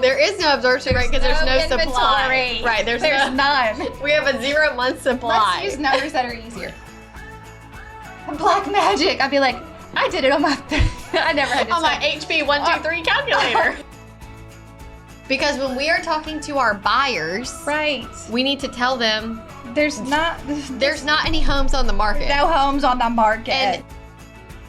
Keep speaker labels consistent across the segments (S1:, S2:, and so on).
S1: There is no absorption rate because there's no supply.
S2: Inventory.
S1: Right, there's
S2: none.
S1: We have a 0-month supply.
S2: Let's use numbers that are easier. Black magic. I'd be like, I did it on my I never had to
S1: on my HP 123 calculator. Because when we are talking to our buyers,
S2: right,
S1: we need to tell them
S2: there's not
S1: any homes on the market.
S2: No homes on the market.
S1: And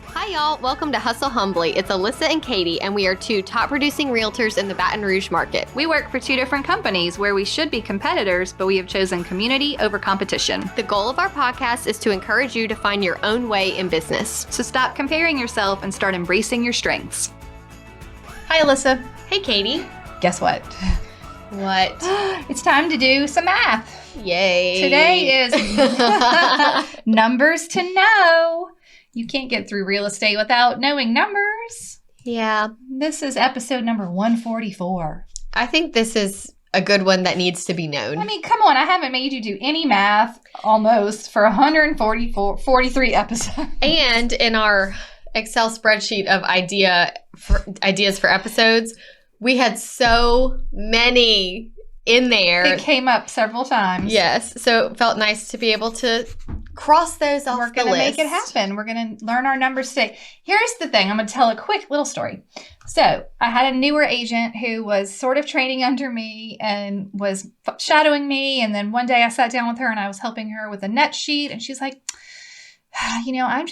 S1: hi y'all, welcome to Hustle Humbly. It's Alyssa and Katie, and we are two top producing realtors in the Baton Rouge market.
S3: We work for two different companies where we should be competitors, but we have chosen community over competition.
S1: The goal of our podcast is to encourage you to find your own way in business.
S3: So stop comparing yourself and start embracing your strengths.
S2: Hi Alyssa.
S1: Hey Katie.
S2: Guess what?
S1: What?
S2: It's time to do some math.
S1: Yay.
S2: Today is numbers to know. You can't get through real estate without knowing numbers.
S1: Yeah.
S2: This is episode number 144.
S1: I think this is a good one that needs to be known.
S2: I mean, come on. I haven't made you do any math almost for 43 episodes.
S1: And in our Excel spreadsheet of ideas for episodes, we had so many in there.
S2: It came up several times.
S1: Yes. So it felt nice to be able to cross those off the list.
S2: We're going to make it happen. We're going to learn our numbers today. Here's the thing. I'm going to tell a quick little story. So I had a newer agent who was sort of training under me and was shadowing me. And then one day I sat down with her and I was helping her with a net sheet. And she's like, you know, I'm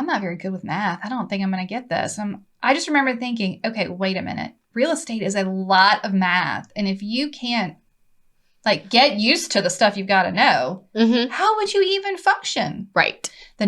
S2: not very good with math. I don't think I'm going to get this. I just remember thinking, okay, wait a minute. Real estate is a lot of math. And if you can't get used to the stuff you've got to know, how would you even function?
S1: Right.
S2: The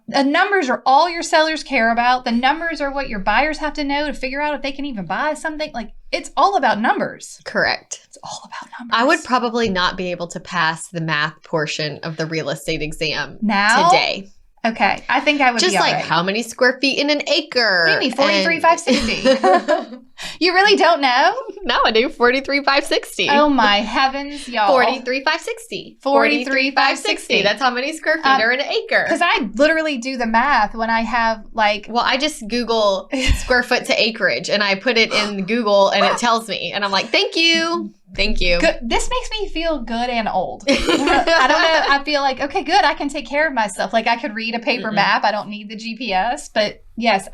S2: numbers are all your sellers care about. The numbers are what your buyers have to know to figure out if they can even buy something. It's all about numbers.
S1: Correct.
S2: It's all about numbers.
S1: I would probably not be able to pass the math portion of the real estate exam
S2: now
S1: today.
S2: Okay. I think I would
S1: just
S2: be all right.
S1: how many square feet in an acre?
S2: What do you mean, 43,560? You really don't know?
S1: No, I do. 43,560.
S2: Oh my heavens, y'all.
S1: 43,560.
S2: 43,560.
S1: That's how many square feet are in an acre.
S2: Because I literally do the math when I have
S1: Well, I just Google square foot to acreage and I put it in Google and it tells me. And I'm like, thank you. Thank you.
S2: Good. This makes me feel good and old. I don't know. I feel like, okay, good. I can take care of myself. I could read a paper map. I don't need the GPS. But yes,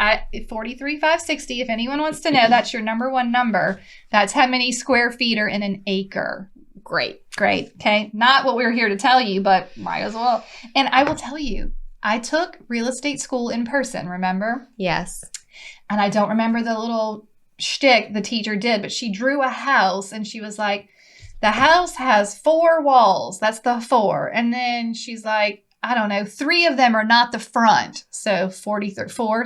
S2: 43,560. If anyone wants to know, that's your number one number. That's how many square feet are in an acre.
S1: Great.
S2: Okay. Not what we're here to tell you, but might as well. And I will tell you, I took real estate school in person, remember?
S1: Yes.
S2: And I don't remember the little shtick the teacher did, but she drew a house and she was like, the house has 4 walls. That's the 4. And then she's like, I don't know, 3 of them are not the front. So 4,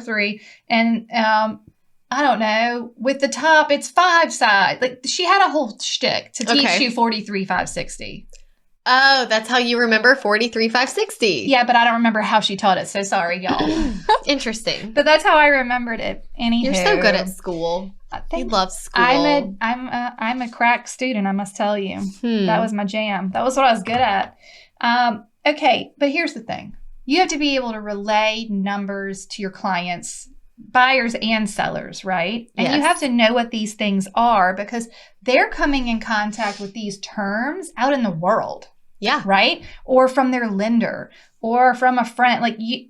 S2: 3. And I don't know, with the top, it's 5 sides. She had a whole shtick to teach you 43,560.
S1: Oh, that's how you remember 43,560.
S2: Yeah, but I don't remember how she taught it. So sorry, y'all.
S1: Interesting.
S2: But that's how I remembered it. Anywho,
S1: you're so good at school. You love school.
S2: I'm a crack student, I must tell you. That was my jam. That was what I was good at. Okay, but here's the thing. You have to be able to relay numbers to your clients, buyers and sellers, right? And you have to know what these things are because they're coming in contact with these terms out in the world.
S1: Yeah.
S2: Right? Or from their lender or from a friend.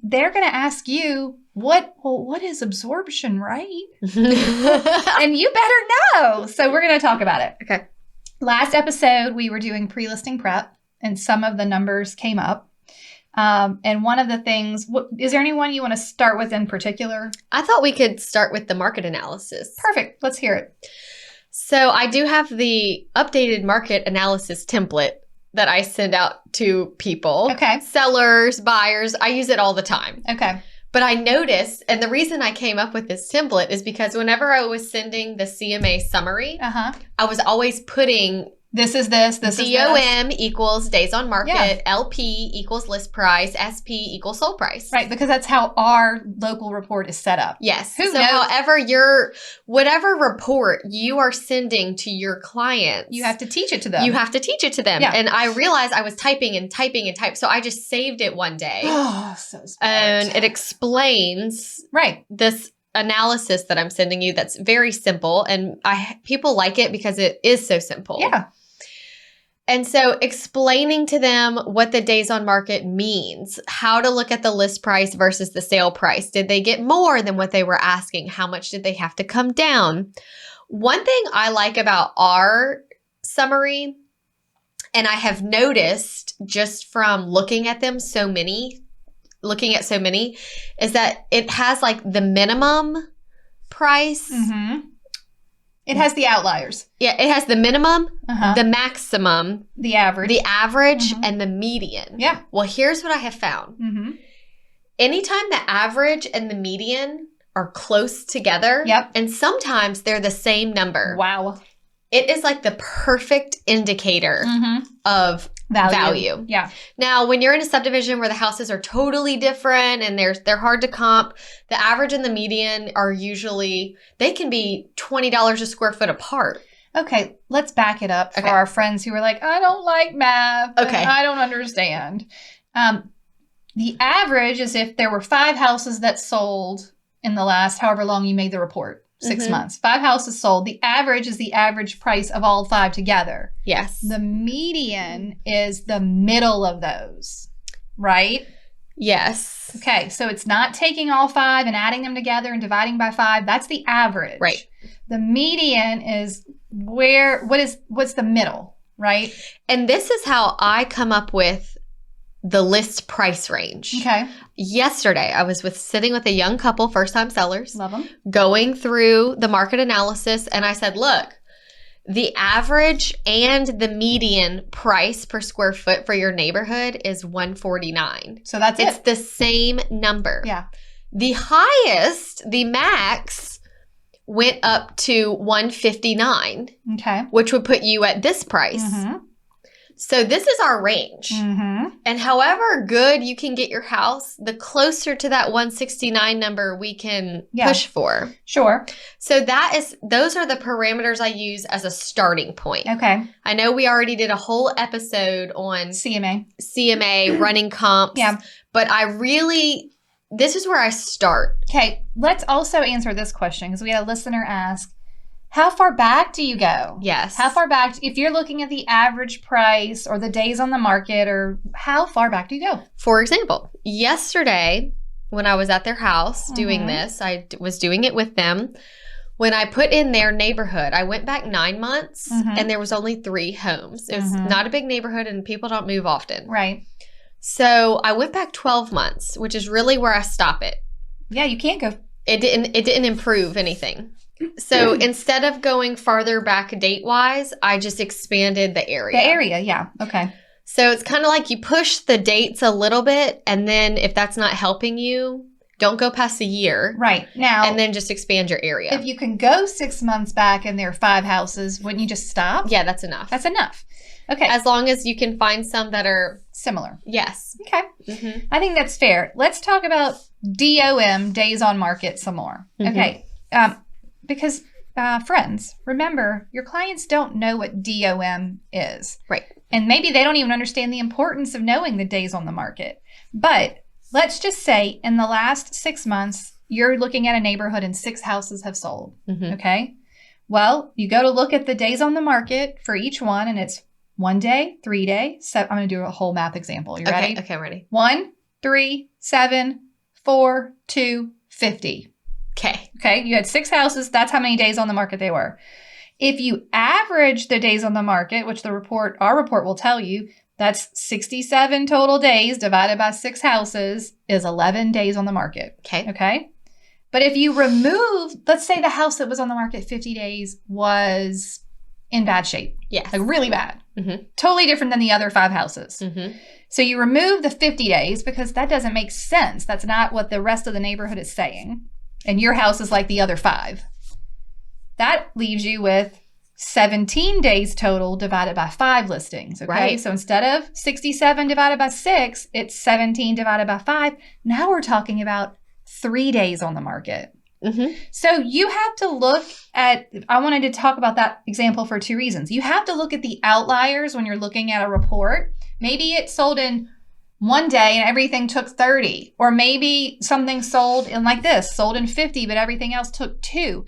S2: They're going to ask you, what is absorption, right? And you better know. So we're going to talk about it.
S1: Okay.
S2: Last episode, we were doing pre-listing prep and some of the numbers came up. And one of the things, is there anyone you want to start with in particular?
S1: I thought we could start with the market analysis.
S2: Perfect. Let's hear it.
S1: So I do have the updated market analysis template that I send out to people.
S2: Okay.
S1: Sellers, buyers. I use it all the time.
S2: Okay.
S1: But I noticed, and the reason I came up with this template is because whenever I was sending the CMA summary, I was always putting
S2: this is this
S1: DOM
S2: is this.
S1: equals days on market, LP equals list price, SP equals sold price.
S2: Right, because that's how our local report is set up.
S1: Yes.
S2: Who
S1: so
S2: knows?
S1: whatever report you are sending to your clients,
S2: you have to teach it to them.
S1: Yeah. And I realized I was typing. So I just saved it one day.
S2: Oh, so smart.
S1: And it explains
S2: right.
S1: this analysis that I'm sending you that's very simple, and people like it because it is so simple.
S2: Yeah.
S1: And so explaining to them what the days on market means, how to look at the list price versus the sale price. Did they get more than what they were asking? How much did they have to come down? One thing I like about our summary, and I have noticed just from looking at so many, is that it has like the minimum price.
S2: Mm-hmm. It has the outliers.
S1: Yeah, it has the minimum, the maximum,
S2: the average,
S1: and the median.
S2: Yeah.
S1: Well, here's what I have found.
S2: Mm-hmm.
S1: Anytime the average and the median are close together, and sometimes they're the same number.
S2: Wow.
S1: It is like the perfect indicator of value.
S2: Yeah.
S1: Now, when you're in a subdivision where the houses are totally different and they're hard to comp, the average and the median are usually, they can be $20 a square foot apart.
S2: Okay, let's back it up for our friends who are like, I don't like math.
S1: Okay.
S2: I don't understand. The average is if there were 5 houses that sold in the last however long you made the report. 6 months. 5 houses sold. The average is the average price of all 5 together.
S1: Yes.
S2: The median is the middle of those, right?
S1: Yes.
S2: Okay, so it's not taking all 5 and adding them together and dividing by 5. That's the average.
S1: Right.
S2: The median is what's the middle, right?
S1: And this is how I come up with the list price range.
S2: Okay.
S1: Yesterday, I was sitting with a young couple, first-time sellers.
S2: Love them.
S1: Going through the market analysis, and I said, look, the average and the median price per square foot for your neighborhood is $149.
S2: So that's
S1: It's the same number.
S2: Yeah.
S1: The highest, the max, went up to $159.
S2: Okay.
S1: Which would put you at this price. So this is our range. And however good you can get your house, the closer to that 169 number we can push for.
S2: Sure.
S1: So those are the parameters I use as a starting point.
S2: Okay.
S1: I know we already did a whole episode on
S2: CMA,
S1: running comps.
S2: Yeah.
S1: But this is where I start.
S2: Okay. Let's also answer this question because we had a listener ask, how far back do you go?
S1: Yes.
S2: How far back, if you're looking at the average price or the days on the market, or how far back do you go?
S1: For example, yesterday when I was at their house doing this, I was doing it with them. When I put in their neighborhood, I went back 9 months and there was only 3 homes. It was not a big neighborhood and people don't move often.
S2: Right.
S1: So I went back 12 months, which is really where I stop it.
S2: Yeah, you can't go.
S1: It didn't improve anything. So instead of going farther back date-wise, I just expanded the area.
S2: The area, yeah. Okay.
S1: So it's kind of like you push the dates a little bit, and then if that's not helping you, don't go past a year.
S2: Right. Now.
S1: And then just expand your area.
S2: If you can go 6 months back and there are 5 houses, wouldn't you just stop?
S1: Yeah, that's enough.
S2: That's enough. Okay.
S1: As long as you can find some that are
S2: similar.
S1: Yes.
S2: Okay. I think that's fair. Let's talk about DOM, days on market, some more. Okay. Because friends, remember, your clients don't know what DOM is.
S1: Right.
S2: And maybe they don't even understand the importance of knowing the days on the market. But let's just say in the last 6 months, you're looking at a neighborhood and 6 houses have sold. Okay. Well, you go to look at the days on the market for each one, and it's 1 day, 3 day. So I'm going to do a whole math example. You ready?
S1: Okay, I'm ready.
S2: 1, 3, 7, 4, 2, 50. Okay. You had 6 houses. That's how many days on the market they were. If you average the days on the market, which our report will tell you, that's 67 total days divided by 6 houses is 11 days on the market. Okay. But if you remove, let's say the house that was on the market 50 days was in bad shape.
S1: Yes.
S2: Like really bad. Totally different than the other 5 houses. So you remove the 50 days because that doesn't make sense. That's not what the rest of the neighborhood is saying. And your house is like the other 5. That leaves you with 17 days total divided by 5 listings. Okay.
S1: Right.
S2: So instead of 67 divided by 6, it's 17 divided by 5. Now we're talking about 3 days on the market. So you have to look at, I wanted to talk about that example for 2 reasons. You have to look at the outliers when you're looking at a report. Maybe it sold in one day and everything took 30. Or maybe something sold in 50, but everything else took 2.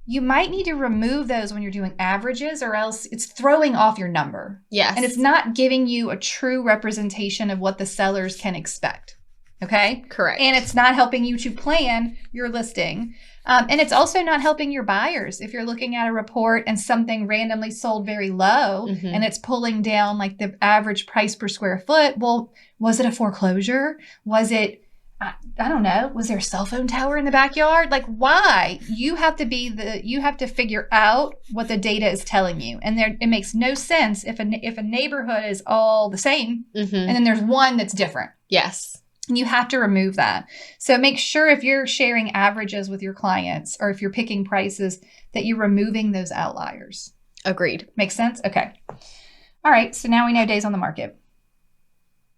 S2: You might need to remove those when you're doing averages, or else it's throwing off your number.
S1: Yes.
S2: And it's not giving you a true representation of what the sellers can expect. Okay?
S1: Correct.
S2: And it's not helping you to plan your listing. And it's also not helping your buyers. If you're looking at a report and something randomly sold very low and it's pulling down like the average price per square foot, well, was it a foreclosure? Was it, I don't know, was there a cell phone tower in the backyard? Like, why? You have to figure out what the data is telling you. And it makes no sense if a neighborhood is all the same and then there's one that's different.
S1: Yes.
S2: You have to remove that. So make sure if you're sharing averages with your clients or if you're picking prices that you're removing those outliers.
S1: Agreed.
S2: Makes sense? Okay. All right. So now we know days on the market.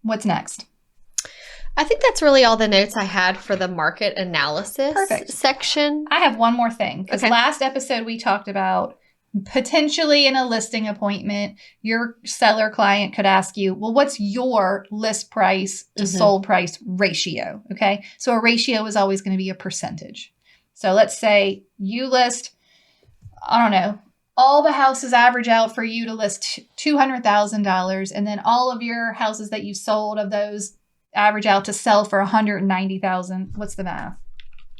S2: What's next?
S1: I think that's really all the notes I had for the market analysis section.
S2: I have one more thing. Because last episode we talked about potentially in a listing appointment, your seller client could ask you, well, what's your list price to sold price ratio? Okay. So a ratio is always going to be a percentage. So let's say you list, I don't know, all the houses average out for you to list $200,000. And then all of your houses that you sold of those average out to sell for $190,000. What's the math?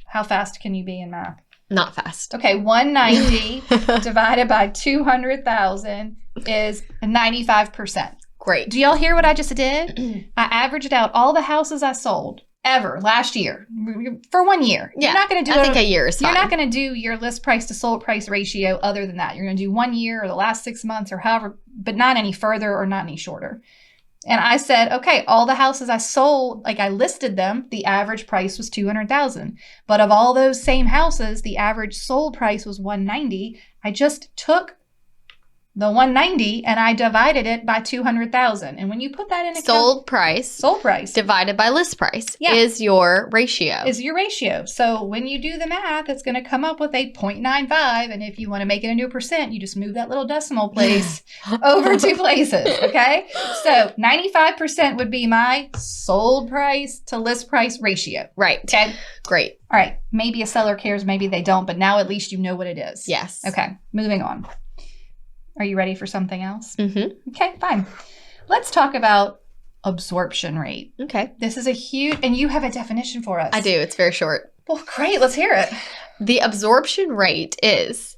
S2: How fast can you be in math?
S1: Not fast.
S2: Okay, 190 divided by 200,000 is 95%.
S1: Great.
S2: Do y'all hear what I just did? I averaged out all the houses I sold ever last year for 1 year.
S1: Yeah,
S2: you're not going to do.
S1: I think a year is fine.
S2: You're not going to do your list price to sold price ratio other than that. You're going to do 1 year or the last 6 months or however, but not any further or not any shorter. And I said, okay, all the houses I sold, like I listed them, the average price was $200,000. But of all those same houses, the average sold price was $190,000. I just took the $190,000 and I divided it by $200,000. And when you put that in
S1: sold price divided by list price is your ratio.
S2: So when you do the math, it's going to come up with a 0.95. And if you want to make it into a percent, you just move that little decimal place over 2 places. Okay. So 95% would be my sold price to list price ratio.
S1: Right.
S2: Okay.
S1: Great.
S2: All right. Maybe a seller cares, maybe they don't, but now at least you know what it is.
S1: Yes.
S2: Okay. Moving on. Are you ready for something else?
S1: Mm-hmm.
S2: Okay, fine. Let's talk about absorption rate.
S1: Okay.
S2: This is a huge, and you have a definition for us.
S1: I do. It's very short.
S2: Well, great. Let's hear it.
S1: The absorption rate is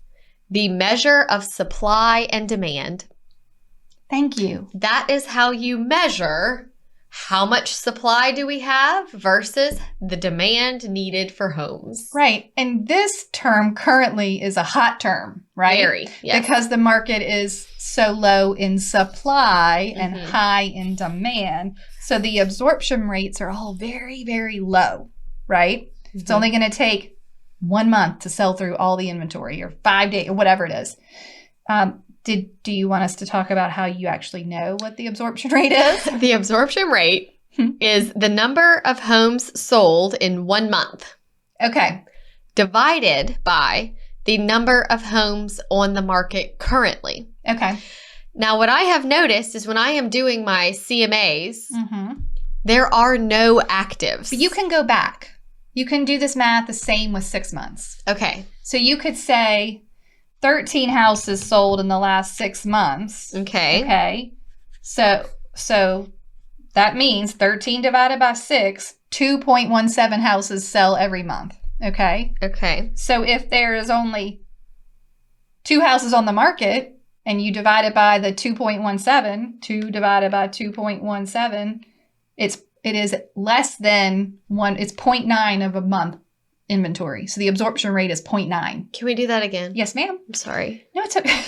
S1: the measure of supply and demand.
S2: Thank you.
S1: That is how you measure how much supply do we have versus the demand needed for homes.
S2: Right. And this term currently is a hot term, right?
S1: Very, yes.
S2: Because the market is so low in supply and high in demand. So the absorption rates are all very, very low, right? It's only going to take 1 month to sell through all the inventory or 5 days or whatever it is. Do you want us to talk about how you actually know what the absorption rate is?
S1: The absorption rate is the number of homes sold in 1 month.
S2: Okay.
S1: Divided by the number of homes on the market currently.
S2: Okay.
S1: Now, what I have noticed is when I am doing my CMAs, there are no actives.
S2: But you can go back. You can do this math the same with 6 months.
S1: Okay.
S2: So you could say 13 houses sold in the last 6 months.
S1: Okay.
S2: Okay. So that means 13 divided by 6, 2.17 houses sell every month. Okay.
S1: Okay. So
S2: if there is only 2 houses on the market and you divide it by the 2.17, 2 divided by 2.17, it is less than 1, it's 0.9 of a month inventory. So the absorption rate is 0.9.
S1: Can we do that again?
S2: Yes, ma'am.
S1: I'm sorry.
S2: No, it's okay.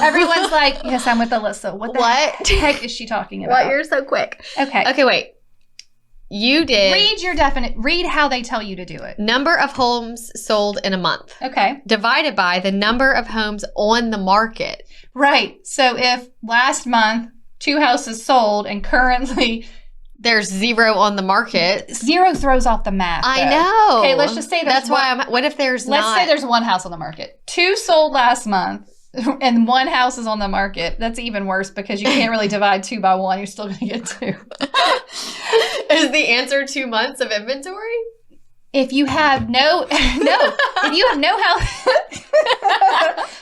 S2: Everyone's like, yes, I'm with Alyssa. What the heck is she talking about?
S1: What? You're so quick.
S2: Okay.
S1: Okay, wait. You did.
S2: Read how they tell you to do it.
S1: Number of homes sold in a month.
S2: Okay.
S1: Divided by the number of homes on the market.
S2: Right. So if last month 2 houses sold and currently
S1: there's 0 on the market.
S2: 0 throws off the math.
S1: I know.
S2: Okay, let's just say
S1: that's why what if there's
S2: Let's say there's 1 house on the market. 2 sold last month. and one house is on the market, that's even worse because you can't really divide 2 by 1. You're still going to get 2.
S1: Is the answer 2 months of inventory?
S2: If you have if you have no house,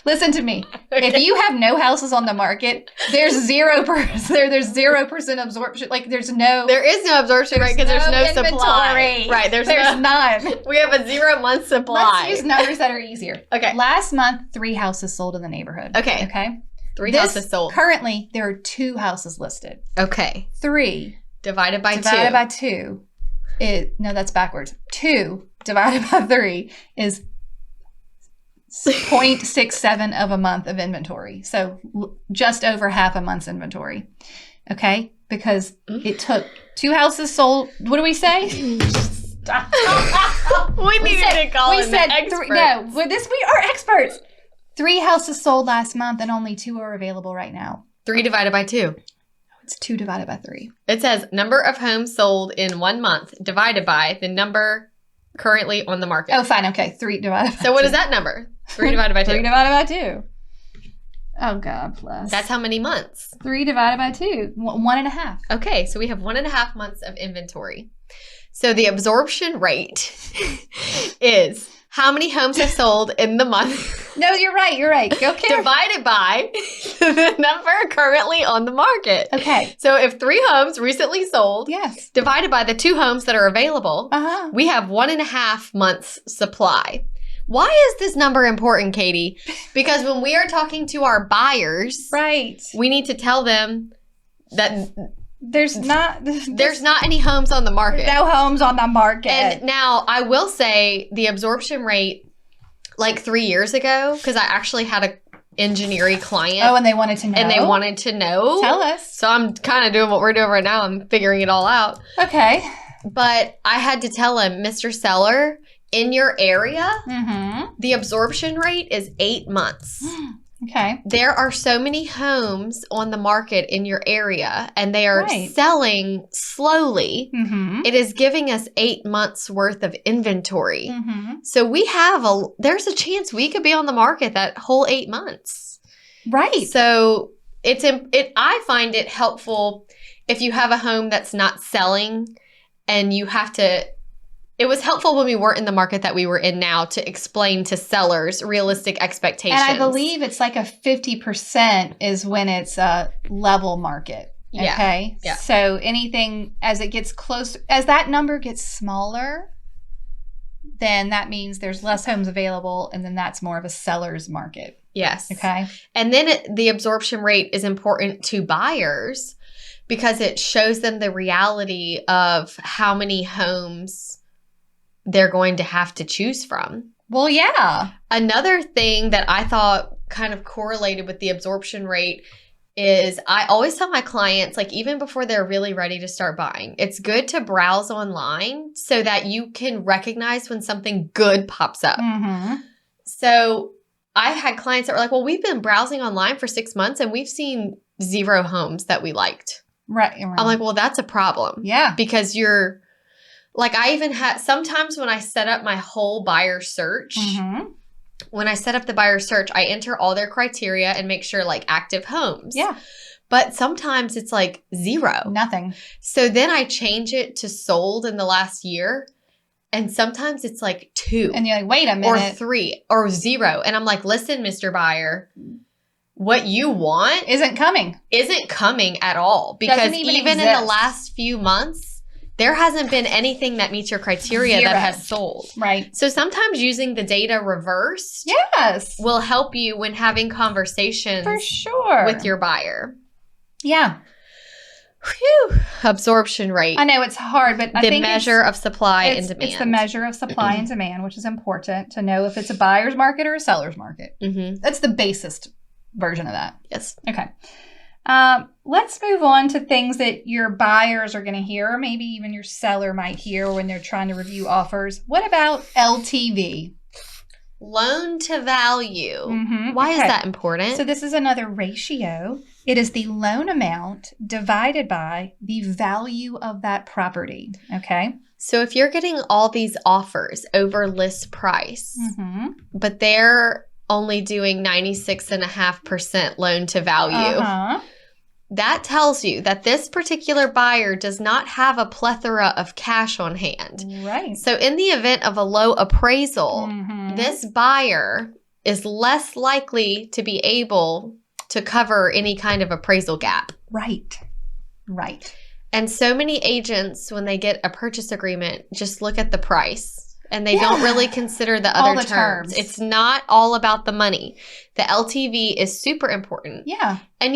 S2: listen to me.
S1: Okay.
S2: If you have no houses on the market, there's 0%. There's 0% absorption. Like there is no
S1: absorption rate because there's no supply.
S2: inventory.
S1: Right. There's
S2: none.
S1: We have a 0 month supply.
S2: Let's use numbers that are easier.
S1: Okay.
S2: Last month, 3 houses sold in the neighborhood.
S1: Okay.
S2: Okay.
S1: 3 houses sold.
S2: Currently, there are 2 houses listed.
S1: Okay.
S2: 3
S1: divided by 2.
S2: divided by 2. No, that's backwards. 2 divided by 3 is 0.67 of a month of inventory. So just over half a month's inventory. Okay? Because it took 2 houses sold. What do we say?
S1: We needed to call in the experts.
S2: We are experts. 3 houses sold last month and only 2 are available right now.
S1: 3 divided by 2.
S2: It's 2 divided by 3.
S1: It says number of homes sold in 1 month divided by the number currently on the market.
S2: Oh, fine. Okay. 3 divided by 2.
S1: So what is that number? 3 divided by 2.
S2: 3 divided by 2. Oh, God bless.
S1: That's how many months?
S2: 3 divided by 2. 1.5.
S1: Okay, so we have 1.5 months of inventory. So the absorption rate is how many homes have sold in the month.
S2: No, you're right. You're right. Go careful.
S1: Divided by the number currently on the market.
S2: Okay.
S1: So if 3 homes recently sold,
S2: Yes.
S1: divided by the 2 homes that are available, we have 1.5 months supply. Why is this number important, Katie? Because when we are talking to our buyers,
S2: Right.
S1: we need to tell them that
S2: There's not
S1: any homes on the market.
S2: no homes on the market.
S1: And now I will say the absorption rate, like 3 years ago, because I actually had a engineering client.
S2: Oh, and they wanted to know.
S1: And they wanted to know.
S2: Tell us.
S1: So I'm kind of doing what we're doing right now. I'm figuring it all out.
S2: Okay.
S1: But I had to tell him, Mr. Seller, in your area, the absorption rate is 8 months.
S2: Okay.
S1: There are so many homes on the market in your area, and they are
S2: Right.
S1: selling slowly. It is giving us 8 months worth of inventory. So there's a chance we could be on the market that whole 8 months.
S2: Right.
S1: So I find it helpful if you have a home that's not selling and you have to. It was helpful when we weren't in the market that we were in now to explain to sellers realistic expectations.
S2: And I believe it's like a 50% is when it's a level market.
S1: Yeah.
S2: Okay.
S1: Yeah.
S2: So anything as it gets closer, as that number gets smaller, then that means there's less homes available, and then that's more of a seller's market.
S1: Yes.
S2: Okay.
S1: And then the absorption rate is important to buyers because it shows them the reality of how many homes they're going to have to choose from.
S2: Well, yeah.
S1: Another thing that I thought kind of correlated with the absorption rate is I always tell my clients, like even before they're really ready to start buying, it's good to browse online so that you can recognize when something good pops up. So I had clients that were like, well, we've been browsing online for 6 months and we've seen 0 homes that we liked.
S2: Right.
S1: I'm like, well, that's a problem.
S2: Yeah.
S1: Because you're like, I even had sometimes when I set up my whole buyer search, when I set up the buyer search, I enter all their criteria and make sure like active homes.
S2: Yeah.
S1: But sometimes it's like 0.
S2: Nothing.
S1: So then I change it to sold in the last year. And sometimes it's like 2.
S2: And you're like, wait a minute.
S1: Or 3 or 0. And I'm like, listen, Mr. Buyer, what you want
S2: isn't coming
S1: at all. Because
S2: Doesn't
S1: even in
S2: exist.
S1: the last few months, there hasn't been anything that meets your criteria
S2: 0.
S1: that has sold.
S2: Right.
S1: So sometimes using the data reversed
S2: Yes.
S1: will help you when having conversations
S2: For sure.
S1: with your buyer.
S2: Yeah.
S1: Whew. Absorption rate.
S2: I know it's hard, but I
S1: The
S2: think
S1: measure of supply and
S2: it's
S1: demand.
S2: the measure of supply and demand, which is important to know if it's a buyer's market or a seller's market. That's the basest version of that.
S1: Yes.
S2: Okay. Let's move on to things that your buyers are going to hear, or maybe even your seller might hear when they're trying to review offers. What about LTV?
S1: Loan to value. Why is that important?
S2: So this is another ratio. It is the loan amount divided by the value of that property. Okay.
S1: So if you're getting all these offers over list price, but they're only doing 96.5% loan to value.
S2: Uh-huh.
S1: That tells you that this particular buyer does not have a plethora of cash on hand.
S2: Right.
S1: So in the event of a low appraisal,
S2: Mhm.
S1: this buyer is less likely to be able to cover any kind of appraisal gap.
S2: Right.
S1: And so many agents, when they get a purchase agreement, just look at the price and they don't really consider the
S2: All
S1: other
S2: the
S1: terms.
S2: terms.
S1: It's not all about the money. The LTV is super important.
S2: Yeah.
S1: And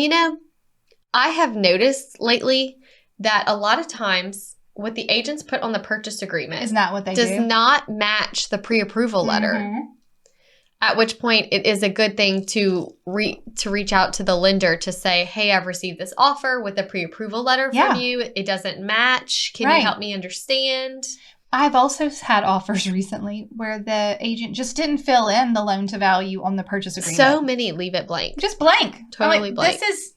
S1: I have noticed lately that a lot of times what the agents put on the purchase agreement
S2: Is not what they
S1: does
S2: do.
S1: not match the pre-approval letter.
S2: Mhm.
S1: At which point it is a good thing to reach out to the lender to say, hey, I've received this offer with a pre-approval letter
S2: Yeah.
S1: from you. It doesn't match. Can
S2: Right.
S1: you help me understand?
S2: I've also had offers recently where the agent just didn't fill in the loan to value on the purchase agreement.
S1: So many leave it blank.
S2: Just blank.
S1: Totally blank.
S2: This is,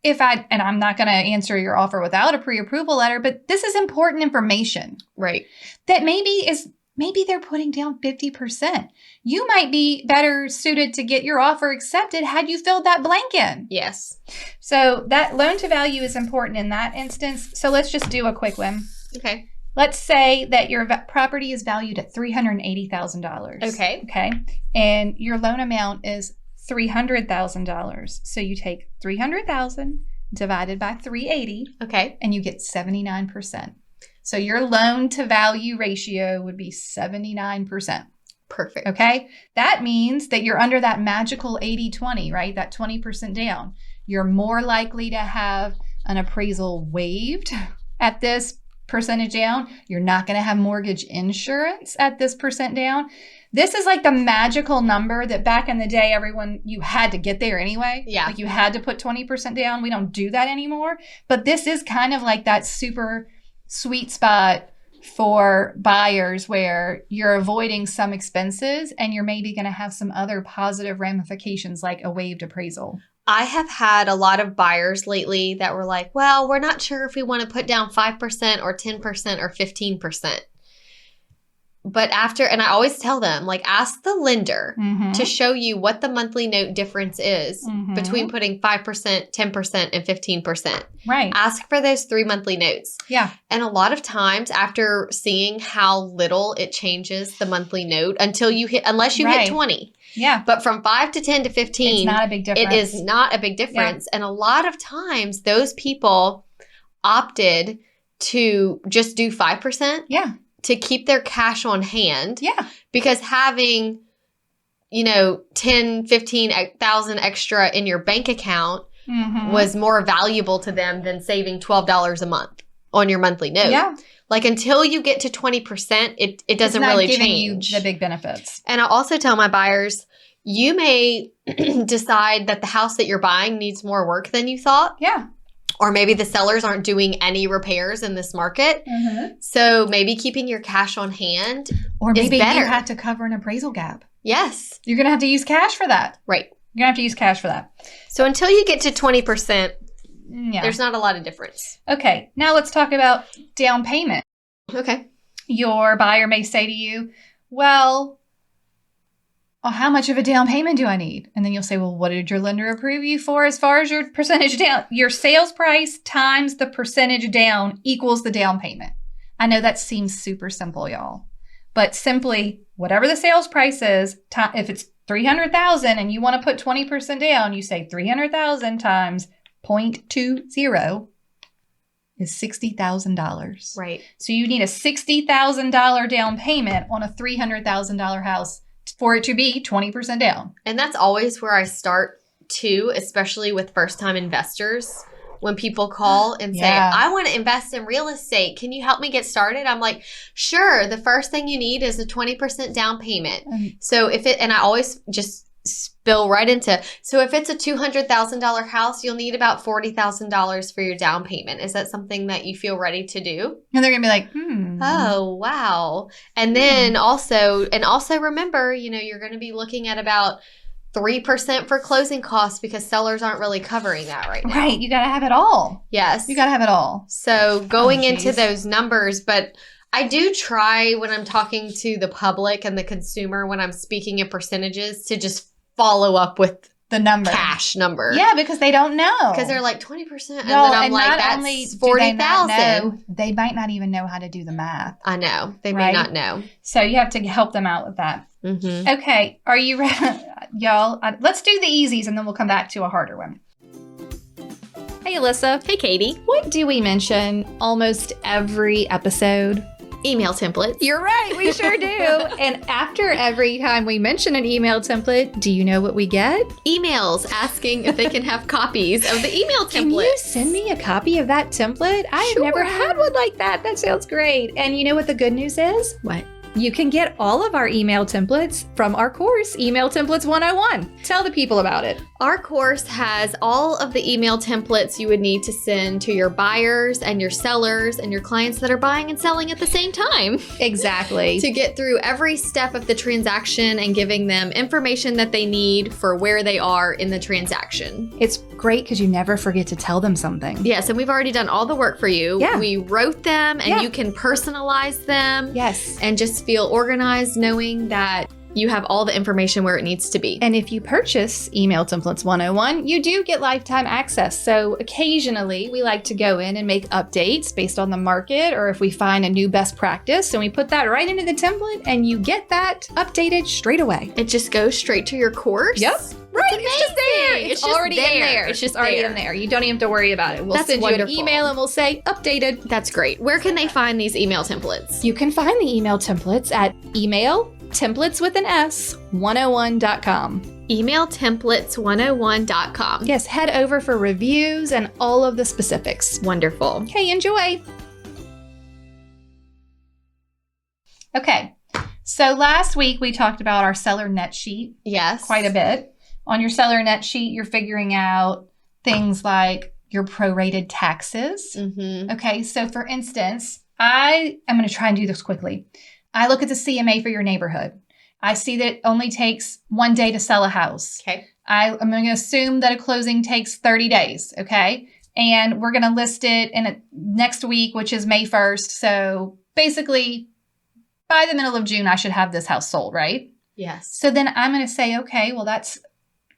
S2: and I'm not going to answer your offer without a pre-approval letter, but this is important information
S1: Right.
S2: that maybe they're putting down 50%. You might be better suited to get your offer accepted had you filled that blank in.
S1: Yes.
S2: So that loan to value is important in that instance. So let's just do a quick one.
S1: Okay.
S2: Let's say that your property is valued at $380,000.
S1: Okay.
S2: Okay. And your loan amount is $300,000. So you take $300,000 divided by 380
S1: Okay.
S2: and you get 79%. So your loan to value ratio would be 79%.
S1: Perfect.
S2: Okay. That means that you're under that magical 80-20, right? That 20% down. You're more likely to have an appraisal waived at this percentage down. You're not going to have mortgage insurance at this percent down. This is like the magical number that back in the day, you had to get there anyway.
S1: Yeah.
S2: Like you had to put 20% down. We don't do that anymore. But this is kind of like that super sweet spot for buyers where you're avoiding some expenses and you're maybe going to have some other positive ramifications like a waived appraisal.
S1: I have had a lot of buyers lately that were like, well, we're not sure if we want to put down 5% or 10% or 15%. But and I always tell them, like, ask the lender
S2: Mm-hmm.
S1: to show you what the monthly note difference is
S2: Mhm.
S1: between putting 5%, 10%, and 15%.
S2: Right.
S1: Ask for those 3 monthly notes.
S2: Yeah.
S1: And a lot of times after seeing how little it changes the monthly note unless you
S2: Right.
S1: hit 20.
S2: Yeah.
S1: But from 5 to 10 to 15,
S2: It's not a big difference.
S1: it is not a big difference. And a lot of times those people opted to just do 5%.
S2: Yeah.
S1: To keep their cash on hand.
S2: Yeah.
S1: Because having, 10, 15,000 extra in your bank account
S2: Mm-hmm.
S1: was more valuable to them than saving $12 a month on your monthly note.
S2: Yeah.
S1: Like until you get to 20%, it doesn't
S2: It's not
S1: really
S2: giving
S1: change.
S2: you the big benefits.
S1: And I also tell my buyers, you may decide that the house that you're buying needs more work than you thought.
S2: Yeah.
S1: Or maybe the sellers aren't doing any repairs in this market.
S2: Mm-hmm.
S1: So maybe keeping your cash on hand
S2: Or
S1: is
S2: maybe
S1: better.
S2: you have to cover an appraisal gap.
S1: Yes.
S2: You're going to have to use cash for that.
S1: Right.
S2: You're going to have to use cash for that.
S1: So until you get to 20%,
S2: Yeah.
S1: there's not a lot of difference.
S2: Okay. Now let's talk about down payment.
S1: Okay.
S2: Your buyer may say to you, well, how much of a down payment do I need? And then you'll say, well, what did your lender approve you for as far as your percentage down? Your sales price times the percentage down equals the down payment. I know that seems super simple, y'all. But simply, whatever the sales price is, if it's $300,000 and you want to put 20% down, you say $300,000 times 0.20 is $60,000.
S1: Right.
S2: So you need a $60,000 down payment on a $300,000 house for it to be 20% down.
S1: And that's always where I start too, especially with first-time investors. When people call and say,
S2: Yeah.
S1: I want to invest in real estate. Can you help me get started? I'm like, sure. The first thing you need is a 20% down payment. So and I always just spill right into, so if it's a $200,000 house, you'll need about $40,000 for your down payment. Is that something that you feel ready to do?
S2: And they're going to be like,
S1: Oh, wow. And then also remember, you're going to be looking at about 3% for closing costs because sellers aren't really covering that right now.
S2: Right. You got to have it all.
S1: Yes.
S2: You got to have it all.
S1: So going
S2: Oh,
S1: into
S2: geez.
S1: those numbers, but I do try when I'm talking to the public and the consumer, when I'm speaking in percentages, to just follow up with
S2: the number.
S1: cash number.
S2: Yeah, because they don't know.
S1: Because they're like 20%. And
S2: No,
S1: then I'm
S2: and
S1: like,
S2: not
S1: that's
S2: only do they
S1: 40,000.
S2: not know, they might not even know how to do the math.
S1: I know. They
S2: Right?
S1: may not know.
S2: So you have to help them out with that.
S1: Mm-hmm.
S2: Okay, are you ready? Y'all, let's do the easies and then we'll come back to a harder one. Hey, Alyssa.
S1: Hey, Katie.
S2: What do we mention almost every episode?
S1: Email templates.
S2: You're right, we sure do. And after every time we mention an email template, do you know what we get?
S1: Emails asking if they can have copies of the email template.
S2: Can you send me a copy of that template? I have never had one like that. That sounds great. And you know what the good news is?
S1: What?
S2: You can get all of our email templates from our course, Email Templates 101. Tell the people about it.
S1: Our course has all of the email templates you would need to send to your buyers and your sellers and your clients that are buying and selling at the same time
S2: Exactly.
S1: to get through every step of the transaction and giving them information that they need for where they are in the transaction.
S2: It's great because you never forget to tell them something.
S1: Yes, and we've already done all the work for you.
S2: Yeah.
S1: We wrote them and
S2: Yeah.
S1: you can personalize them
S2: Yes.
S1: and just feel organized knowing that you have all the information where it needs to be.
S2: And if you purchase Email Templates 101, you do get lifetime access. So occasionally we like to go in and make updates based on the market or if we find a new best practice and we put that right into the template and you get that updated straight away.
S1: It just goes straight to your course.
S2: Yep. Right, it's just there.
S1: amazing.
S2: It's
S1: It's just
S2: already in
S1: there.
S2: there.
S1: It's just
S2: already
S1: there.
S2: in there. You don't even have to worry about it. We'll
S1: That's
S2: send you an
S1: wonderful.
S2: email and we'll say updated.
S1: That's great. Where can they find these email templates?
S2: You can find the email templates at emailtemplates101.com.
S1: Emailtemplates101.com.
S2: Yes, head over for reviews and all of the specifics.
S1: Wonderful.
S2: Okay, enjoy. Okay, so last week we talked about our seller net sheet
S1: Yes.
S2: quite a bit. On your seller net sheet, you're figuring out things like your prorated taxes.
S1: Mm-hmm.
S2: Okay, so for instance, I am going to try and do this quickly. I look at the CMA for your neighborhood. I see that it only takes 1 day to sell a house.
S1: Okay.
S2: I'm going to assume that a closing takes 30 days, okay? And we're going to list it in next week, which is May 1st. So basically, by the middle of June, I should have this house sold, right?
S1: Yes.
S2: So then I'm going to say, okay, well, that's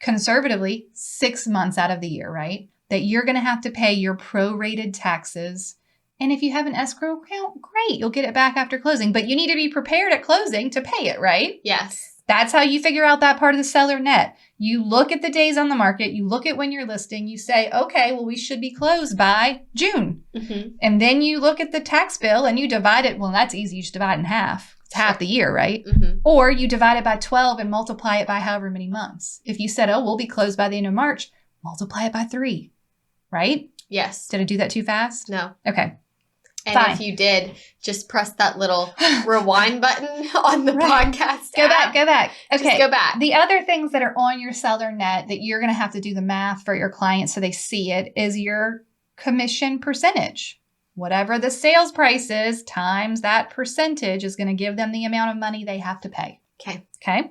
S2: conservatively 6 months out of the year, right? That you're going to have to pay your prorated taxes. And if you have an escrow account, great, you'll get it back after closing. But you need to be prepared at closing to pay it, right?
S1: Yes.
S2: That's how you figure out that part of the seller net. You look at the days on the market, you look at when you're listing, you say, okay, well, we should be closed by June.
S1: Mm-hmm.
S2: And then you look at the tax bill and you divide it. Well, that's easy. You just divide it in half. It's half the year, right?
S1: Mm-hmm.
S2: Or you divide it by 12 and multiply it by however many months. If you said, oh, we'll be closed by the end of March, multiply it by 3, right?
S1: Yes.
S2: Did I do that too fast?
S1: No.
S2: Okay.
S1: And
S2: Fine.
S1: if you did, just press that little rewind button on the
S2: Right.
S1: podcast
S2: Go
S1: app.
S2: back. Okay.
S1: Just go back.
S2: The other things that are on your seller net that you're going to have to do the math for your clients so they see it is your commission percentage. Whatever the sales price is times that percentage is going to give them the amount of money they have to pay.
S1: Okay.
S2: Okay.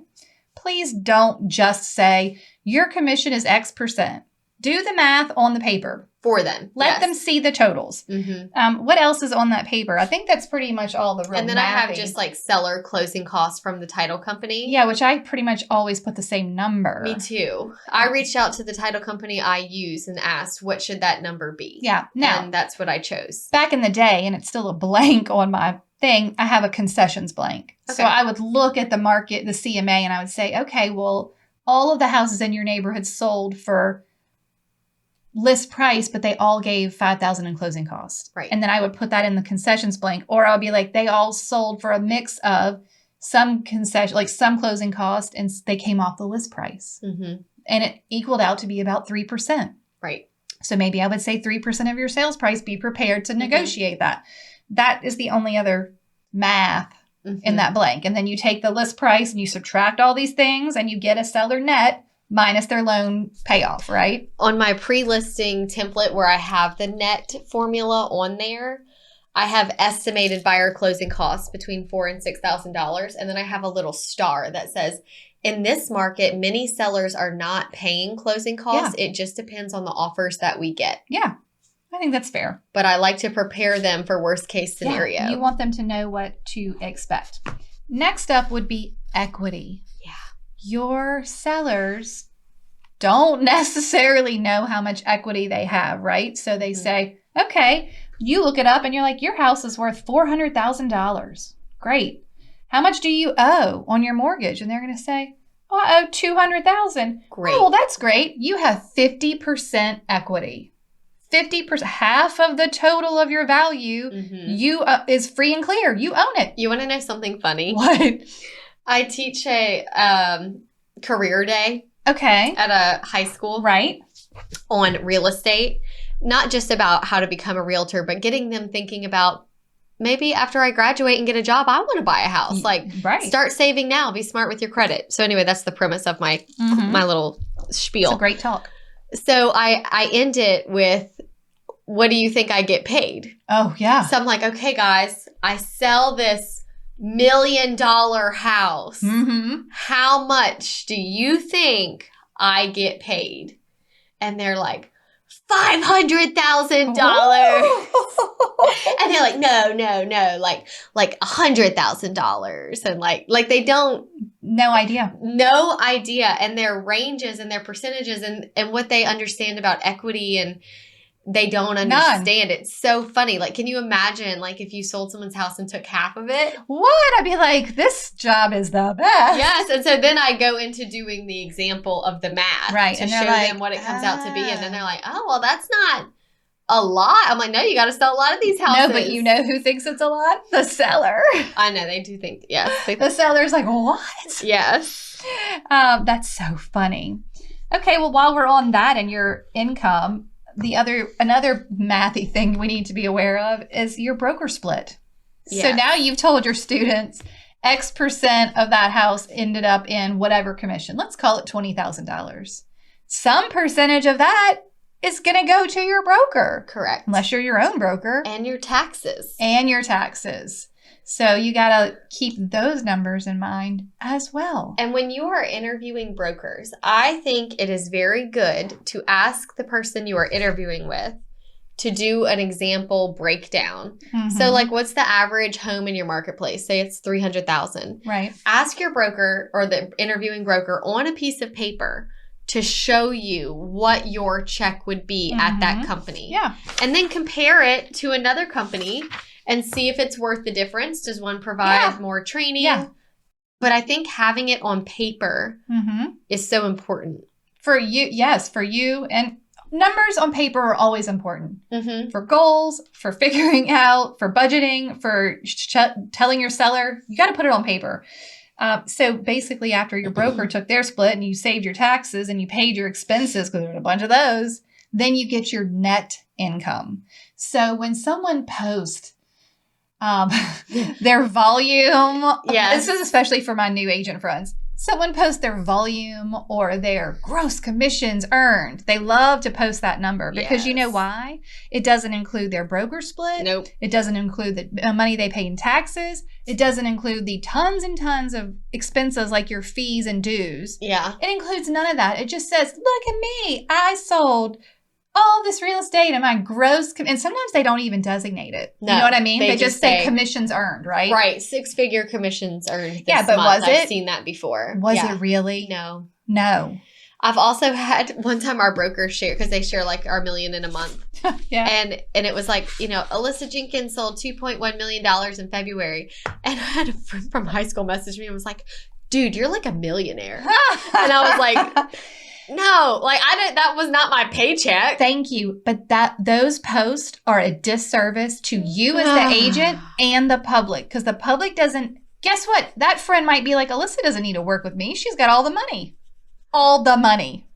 S2: Please don't just say your commission is X percent. Do the math on the paper.
S1: For them.
S2: Let them see the totals.
S1: Mm-hmm.
S2: What else is on that paper? I think that's pretty much all the real
S1: And then I have
S2: mathing.
S1: just like seller closing costs from the title company.
S2: Yeah, which I pretty much always put the same number.
S1: Me too. I reached out to the title company I use and asked, what should that number be?
S2: Yeah. Now,
S1: And that's what I chose.
S2: back in the day, and it's still a blank on my thing, I have a concessions blank.
S1: Okay.
S2: So I would look at the market, the CMA, and I would say, okay, well, all of the houses in your neighborhood sold for list price, but they all gave $5,000 in closing costs.
S1: Right.
S2: And then I would put that in the concessions blank, or I'll be like, they all sold for a mix of some concession, like some closing cost, and they came off the list price.
S1: Mm-hmm.
S2: And it equaled out to be about 3%.
S1: Right.
S2: So maybe I would say 3% of your sales price, be prepared to
S1: Mhm.
S2: negotiate that. That is the only other math
S1: Mm-hmm.
S2: in that blank. And then you take the list price and you subtract all these things and you get a seller net minus their loan payoff, right?
S1: On my pre-listing template where I have the net formula on there, I have estimated buyer closing costs between $4,000 and $6,000. And then I have a little star that says, in this market, many sellers are not paying closing costs. It just depends on the offers that we get.
S2: Yeah, I think that's fair.
S1: But I like to prepare them for worst case scenario.
S2: Yeah, you want them to know what to expect. Next up would be equity.
S1: Yeah.
S2: your sellers don't necessarily know how much equity they have, right? So they say, okay, you look it up and you're like, your house is worth $400,000. Great. How much do you owe on your mortgage? And they're going to say, oh, I owe $200,000.
S1: Great.
S2: Oh, well, that's great. You have 50% equity. 50%, half of the total of your value, you is free and clear. You own it.
S1: You want to know something funny?
S2: What?
S1: I teach a career day
S2: Okay.
S1: at a high school,
S2: Right.
S1: on real estate. Not just about how to become a realtor, but getting them thinking about, maybe after I graduate and get a job, I want to buy a house. Like,
S2: Right.
S1: start saving now. Be smart with your credit. So anyway, that's the premise of my my little spiel.
S2: It's a great talk.
S1: So I end it with, what do you think I get paid?
S2: Oh, yeah.
S1: So I'm like, okay, guys, I sell this $1 million house. How much do you think I get paid? And they're like, $500,000. And they're like, no, like $100,000. And like they don't.
S2: No idea.
S1: No idea. And their ranges and their percentages and what they understand about equity, and they don't understand. It's so funny. Like, can you imagine, like, if you sold someone's house and took half of it?
S2: What? I'd be like, this job is the best.
S1: Yes. And so then I go into doing the example of the math.
S2: Right.
S1: To
S2: And
S1: show
S2: they're like,
S1: them what it comes out to be. And then they're like, oh, well, that's not a lot. I'm like, no, you got to sell a lot of these houses.
S2: No, but you know who thinks it's a lot? The seller.
S1: I know. They do think, yes.
S2: The seller's like, what?
S1: Yes.
S2: That's so funny. Okay, well, while we're on that and your income, another mathy thing we need to be aware of is your broker split.
S1: Yes.
S2: So now you've told your students X percent of that house ended up in whatever commission. Let's call it $20,000. Some percentage of that is going to go to your broker.
S1: Correct.
S2: Unless you're your own broker.
S1: And your taxes.
S2: So you got to keep those numbers in mind as well.
S1: And when you are interviewing brokers, I think it is very good to ask the person you are interviewing with to do an example breakdown. So like, what's the average home in your marketplace? Say it's $300,000.
S2: Right.
S1: Ask your broker or the interviewing broker on a piece of paper to show you what your check would be at that company.
S2: Yeah.
S1: And then compare it to another company and see if it's worth the difference. Does one provide more training?
S2: Yeah.
S1: But I think having it on paper is so important.
S2: For you, yes, for you. And numbers on paper are always important. For goals, for figuring out, for budgeting, for telling your seller, you got to put it on paper. So basically, after your broker took their split and you saved your taxes and you paid your expenses, because there's a bunch of those, then you get your net income. So when someone posts their volume, this is especially for my new agent friends. Someone posts their volume or their gross commissions earned. They love to post that number because you know why? It doesn't include their broker split.
S1: Nope.
S2: It doesn't include the money they pay in taxes. It doesn't include the tons and tons of expenses like your fees and dues.
S1: Yeah.
S2: It includes none of that. It just says, look at me. I sold all this real estate and my gross, and sometimes they don't even designate it.
S1: No,
S2: you know what I mean?
S1: they
S2: They just
S1: just
S2: say
S1: say
S2: commissions earned, right?
S1: Right. 6-figure commissions earned this
S2: Yeah, but
S1: month.
S2: was it?
S1: I've seen that before.
S2: Was it really?
S1: No.
S2: No.
S1: I've also had one time our brokers share, because they share like our $1 million in a month.
S2: Yeah.
S1: And it was like, you know, Alyssa Jenkins sold $2.1 million in February. And I had a friend from high school message me and was like, dude, you're like a millionaire. And I was like, no, like that was not my paycheck.
S2: Thank you. But those posts are a disservice to you as the agent and the public, because the public doesn't, guess what? That friend might be like, Alyssa doesn't need to work with me. She's got all the money. All the money.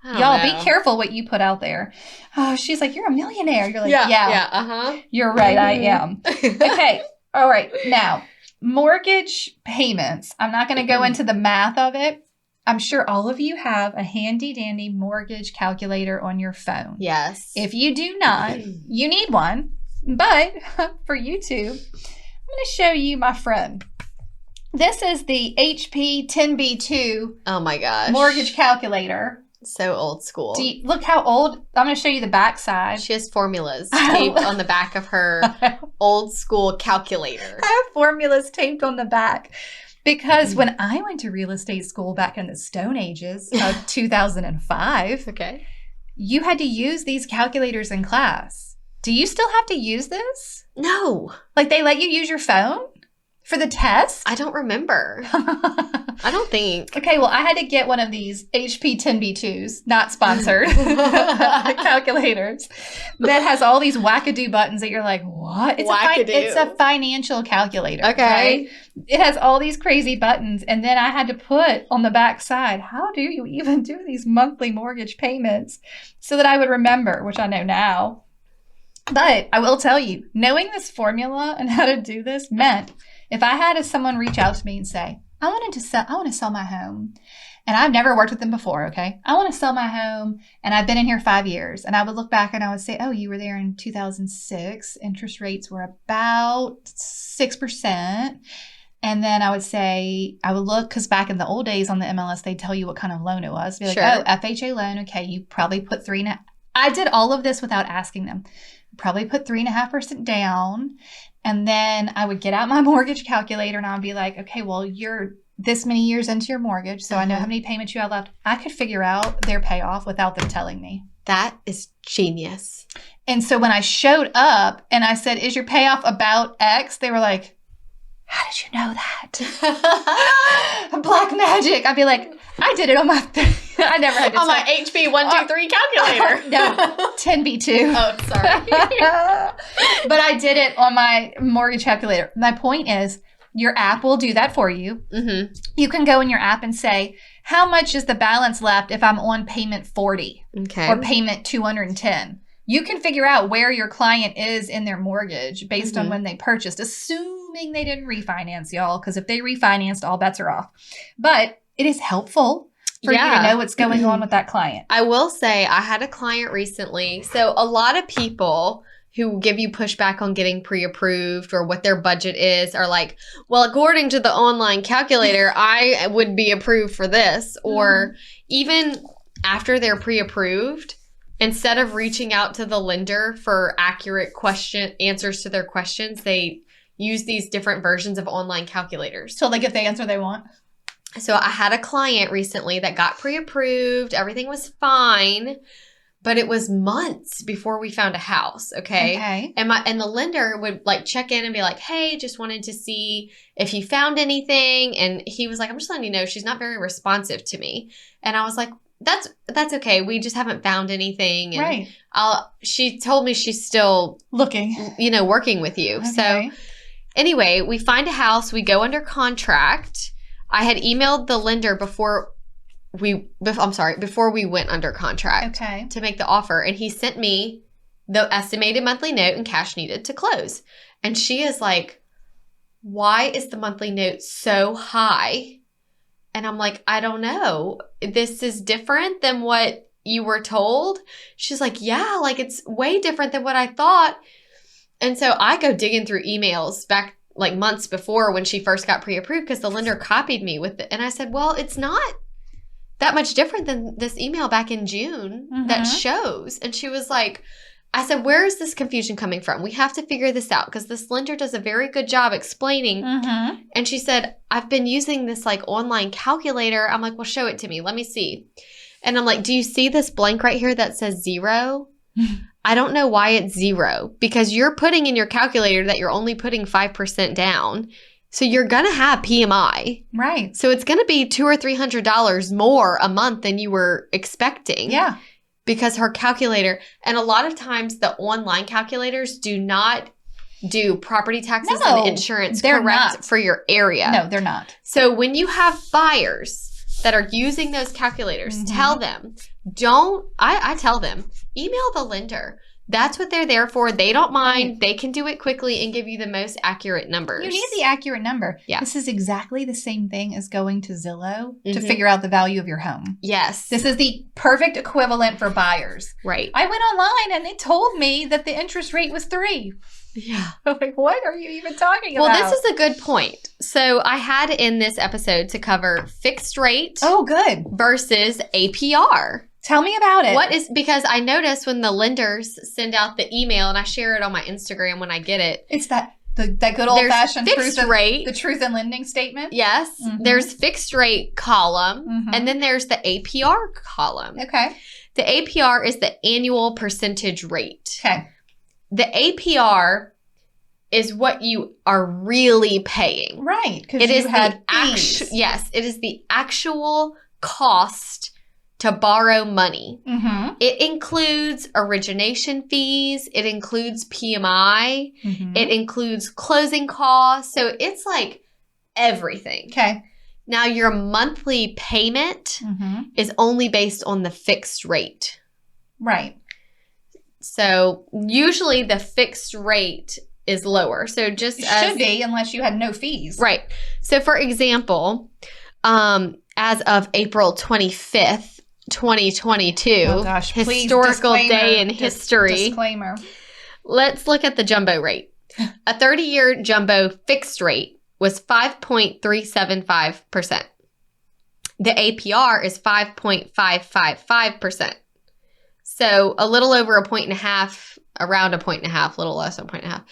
S2: Y'all be careful what you put out there. Oh, she's like, you're a millionaire. You're like, yeah. You're right. I am. Okay. All right. Now, mortgage payments. I'm not going to go into the math of it. I'm sure all of you have a handy dandy mortgage calculator on your phone.
S1: Yes.
S2: If you do not, you need one. But for YouTube, I'm going to show you my friend. This is the HP 10B2
S1: Oh my gosh.
S2: mortgage calculator.
S1: So old school.
S2: Look how old. I'm going to show you the back side.
S1: She has formulas taped on the back of her old school calculator.
S2: I have formulas taped on the back Because when I went to real estate school back in the Stone Ages of 2005,
S1: Okay.
S2: you had to use these calculators in class. Do you still have to use this?
S1: No,
S2: Like they let you use your phone for the test?
S1: I don't remember. I don't think.
S2: Okay, well, I had to get one of these HP 10B2s, not sponsored, calculators that has all these wackadoo buttons that you're like, what?
S1: Wackadoo.
S2: It's a financial calculator.
S1: Okay.
S2: Right? It has all these crazy buttons. And then I had to put on the back side, how do you even do these monthly mortgage payments? So that I would remember, which I know now. But I will tell you, knowing this formula and how to do this meant if I had someone reach out to me and say, I want to sell my home. And I've never worked with them before, okay? I want to sell my home and I've been in here 5 years. And I would look back and I would say, oh, you were there in 2006. Interest rates were about 6%. And then I would say, I would look, because back in the old days on the MLS, they'd tell you what kind of loan it was. Be like,
S1: Sure.
S2: oh, FHA loan. Okay, you probably put 3.5. I did all of this without asking them. Probably put 3.5% down. And then I would get out my mortgage calculator and I would be like, okay, well, you're this many years into your mortgage, so I know how many payments you have left. I could figure out their payoff without them telling me.
S1: That is genius.
S2: And so when I showed up and I said, is your payoff about X? They were like, how did you know that? Black magic. I'd be like, I did it on my I never had to
S1: on my HP 123 calculator.
S2: No, 10B2.
S1: Oh, sorry.
S2: But I did it on my mortgage calculator. My point is, your app will do that for you.
S1: Mm-hmm.
S2: You can go in your app and say, how much is the balance left if I'm on payment 40
S1: Okay.
S2: or payment 210? You can figure out where your client is in their mortgage based on when they purchased, assuming they didn't refinance, y'all, because if they refinanced, all bets are off. But it is helpful for you to know what's going on with that client.
S1: I will say I had a client recently. So a lot of people who give you pushback on getting pre-approved or what their budget is are like, well, according to the online calculator, I would be approved for this. Or even after they're pre-approved, instead of reaching out to the lender for accurate answers to their questions, they use these different versions of online calculators.
S2: Till they get the answer they want.
S1: So I had a client recently that got pre-approved. Everything was fine, but it was months before we found a house. Okay. And the lender would like check in and be like, hey, just wanted to see if you found anything. And he was like, I'm just letting you know, she's not very responsive to me. And I was like, that's okay. We just haven't found anything. And
S2: Right.
S1: She told me she's still
S2: Looking.
S1: working with you.
S2: Okay.
S1: So anyway, we find a house, we go under contract. I had emailed the lender before we went under contract to make the offer. And he sent me the estimated monthly note and cash needed to close. And she is like, why is the monthly note so high? And I'm like, I don't know. This is different than what you were told. She's like, yeah, like it's way different than what I thought. And so I go digging through emails back like months before when she first got pre-approved because the lender copied me with it. And I said, well, it's not that much different than this email back in June that shows. And she was like, I said, where is this confusion coming from? We have to figure this out because this lender does a very good job explaining. And she said, I've been using this like online calculator. I'm like, well, show it to me. Let me see. And I'm like, do you see this blank right here that says 0? I don't know why it's 0 because you're putting in your calculator that you're only putting 5% down. So you're going to have PMI.
S2: Right.
S1: So it's going to be $200 or $300 more a month than you were expecting.
S2: Yeah.
S1: Because her calculator, and a lot of times the online calculators do not do property taxes and insurance correct for your area.
S2: No, they're not.
S1: So when you have buyers that are using those calculators, tell them, I tell them, email the lender. That's what they're there for. They don't mind.
S2: Right.
S1: They can do it quickly and give you the most accurate numbers.
S2: You need the accurate number.
S1: Yeah.
S2: This is exactly the same thing as going to Zillow to figure out the value of your home.
S1: Yes.
S2: This is the perfect equivalent for buyers.
S1: Right.
S2: I went online and it told me that the interest rate was 3.
S1: Yeah.
S2: I'm like, what are you even talking about?
S1: Well, this is a good point. So I had in this episode to cover fixed rate
S2: good.
S1: versus APR.
S2: Tell me about it.
S1: Because I notice when the lenders send out the email and I share it on my Instagram when I get it.
S2: It's that That good old fashioned
S1: fixed rate.
S2: The truth in lending statement.
S1: Yes.
S2: Mhm.
S1: There's fixed rate column,
S2: Mhm.
S1: and then there's the APR column.
S2: Okay.
S1: The APR is the annual percentage rate.
S2: Okay.
S1: The APR is what you are really paying.
S2: Right. Because
S1: It
S2: you
S1: is
S2: had
S1: the actual.
S2: fees.
S1: Yes, it is the actual cost to borrow money.
S2: Mm-hmm.
S1: It includes origination fees. It includes PMI.
S2: Mm-hmm.
S1: It includes closing costs. So it's like everything.
S2: Okay.
S1: Now, your monthly payment
S2: Mm-hmm.
S1: is only based on the fixed rate.
S2: Right.
S1: So usually the fixed rate is lower. So just
S2: It
S1: as
S2: should be, unless you had no fees.
S1: right. So for example, as of April 25th, 2022,
S2: Oh gosh, please,
S1: historical
S2: disclaimer.
S1: day in history.
S2: Disclaimer.
S1: Let's look at the jumbo rate. A 30-year jumbo fixed rate was 5.375%. The APR is 5.555%. So a little over a point and a half, around a point and a half, a little less than a point and a half,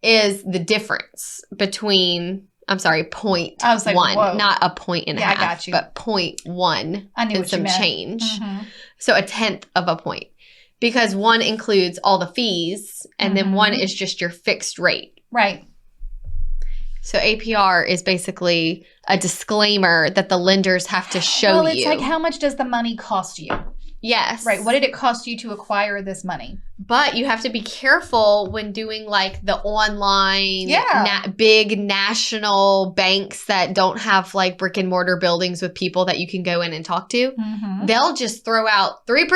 S1: is the difference between, I'm sorry, point
S2: I was like,
S1: one,
S2: whoa.
S1: not a point and a
S2: Yeah, I
S1: half,
S2: got you.
S1: but 0.1
S2: I knew
S1: and
S2: what you
S1: some
S2: meant.
S1: change.
S2: Mhm.
S1: So a tenth of a point, because one includes all the fees and then one is just your fixed rate.
S2: Right.
S1: So APR is basically a disclaimer that the lenders have to show
S2: Well, it's
S1: you.
S2: like, how much does the money cost you?
S1: Yes.
S2: Right. What did it cost you to acquire this money?
S1: But you have to be careful when doing like the online big national banks that don't have like brick and mortar buildings with people that you can go in and talk to.
S2: Mm-hmm.
S1: They'll just throw out 3%.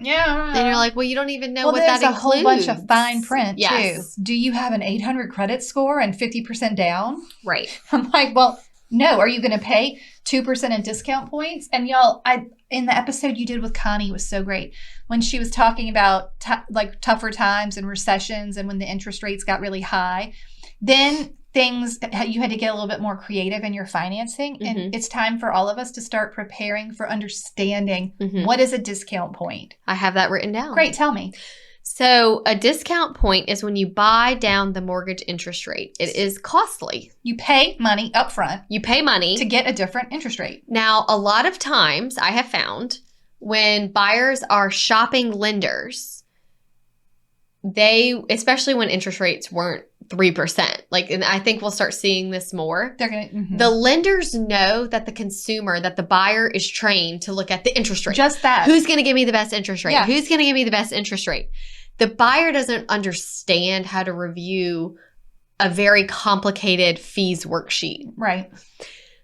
S2: Yeah.
S1: And you're like, well, you don't even know
S2: well,
S1: what that
S2: there's a
S1: includes.
S2: whole bunch of fine print
S1: Yes.
S2: too. Do you have an 800 credit score and 50% down?
S1: Right.
S2: I'm like, well, no. Are you going to pay 2% in discount points? And y'all, in the episode you did with Connie was so great when she was talking about like tougher times and recessions and when the interest rates got really high. Then you had to get a little bit more creative in your financing.
S1: Mm-hmm.
S2: And it's time for all of us to start preparing for understanding
S1: Mm-hmm.
S2: what is a discount point.
S1: I have that written down.
S2: Great. Tell me.
S1: So a discount point is when you buy down the mortgage interest rate. It is costly.
S2: You pay money up front
S1: You pay money
S2: to get a different interest rate.
S1: Now, a lot of times I have found when buyers are shopping lenders, especially when interest rates weren't 3%, and I think we'll start seeing this more.
S2: They're going to,
S1: The lenders know that that the buyer is trained to look at the interest rate.
S2: just that.
S1: Who's going to give me the best interest rate?
S2: Yeah.
S1: Who's going to give me the best interest rate? The buyer doesn't understand how to review a very complicated fees worksheet.
S2: Right.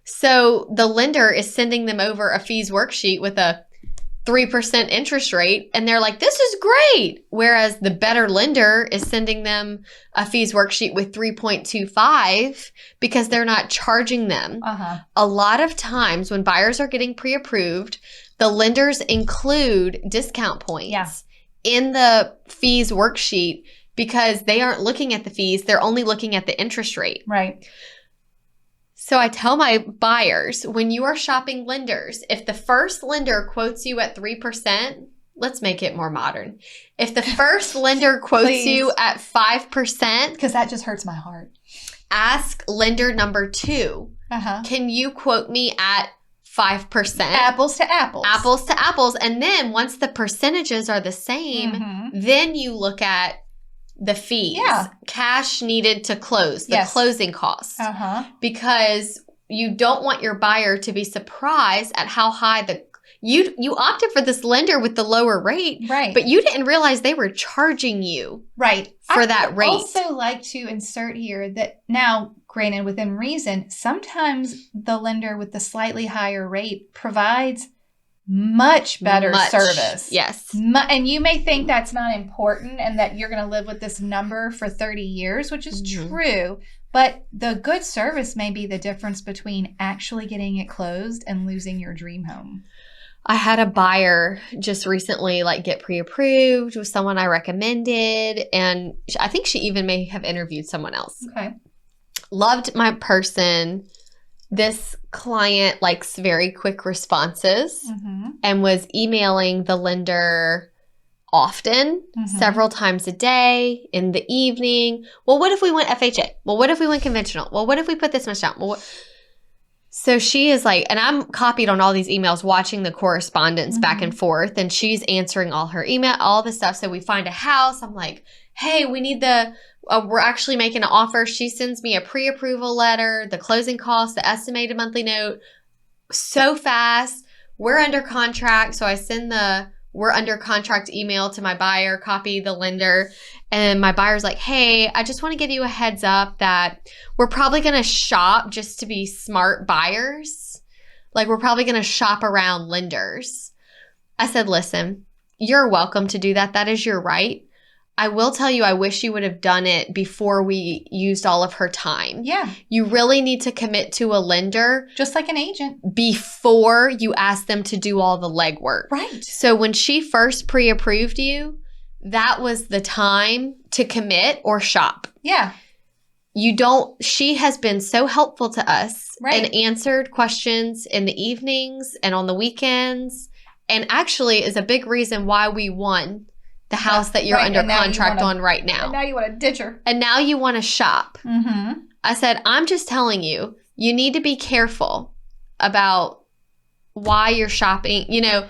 S1: So the lender is sending them over a fees worksheet with a 3% interest rate, and they're like, this is great. Whereas the better lender is sending them a fees worksheet with 3.25 because they're not charging them.
S2: Uh-huh.
S1: A lot of times when buyers are getting pre-approved, the lenders include discount points in the fees worksheet because they aren't looking at the fees. They're only looking at the interest rate.
S2: Right.
S1: So I tell my buyers, when you are shopping lenders, if the first lender quotes you at 3%, let's make it more modern. If the first lender quotes
S2: Please.
S1: you at 5%,
S2: Because that just hurts my heart.
S1: ask lender number 2,
S2: Uh-huh.
S1: can you quote me at 5%?
S2: Apples to apples.
S1: Apples to apples. And then once the percentages are the same,
S2: Mhm.
S1: then you look at the fees.
S2: Yeah.
S1: Cash needed to close, the
S2: Yes.
S1: closing costs.
S2: Uh-huh.
S1: Because you don't want your buyer to be surprised at how high you opted for this lender with the lower rate,
S2: Right.
S1: but you didn't realize they were charging you
S2: right.
S1: for
S2: I
S1: that
S2: would
S1: rate.
S2: also like to insert here that now, granted within reason, sometimes the lender with the slightly higher rate provides much better service.
S1: Yes.
S2: And you may think that's not important and that you're going to live with this number for 30 years, which is
S1: Mhm.
S2: true. But the good service may be the difference between actually getting it closed and losing your dream home.
S1: I had a buyer just recently get pre-approved with someone I recommended, and I think she even may have interviewed someone else.
S2: Okay.
S1: Loved my person. This client likes very quick responses
S2: Mm-hmm.
S1: and was emailing the lender often, several times a day, in the evening. Well, what if we went FHA? Well, what if we went conventional? Well, what if we put this much down? Well, so she is like, and I'm copied on all these emails, watching the correspondence back and forth, and she's answering all her email, all the stuff. So we find a house. I'm like, hey, we need we're actually making an offer. She sends me a pre-approval letter, the closing costs, the estimated monthly note, so fast. We're under contract. So I send we're under contract email to my buyer, copy the lender. And my buyer's like, hey, I just want to give you a heads up that we're probably going to shop, just to be smart buyers. Like, we're probably going to shop around lenders. I said, listen, you're welcome to do that. That is your right. I will tell you, I wish you would have done it before we used all of her time.
S2: Yeah.
S1: You really need to commit to a lender.
S2: Just like an agent.
S1: Before you ask them to do all the legwork.
S2: Right.
S1: So when she first pre-approved you, that was the time to commit or shop.
S2: Yeah.
S1: She has been so helpful to us
S2: and
S1: answered questions in the evenings and on the weekends, and actually is a big reason why we won the house that you're under contract on right now.
S2: And now you want to ditch her.
S1: And now you want to shop. I said, I'm just telling you, you need to be careful about why you're shopping. You know,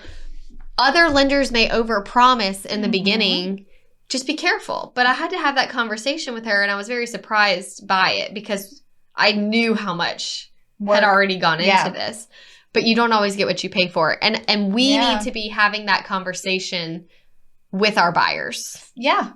S1: other lenders may overpromise in the beginning. Just be careful. But I had to have that conversation with her, and I was very surprised by it because I knew how much had already gone into this. But you don't always get what you pay for. And we need to be having that conversation with our buyers.
S2: Yeah.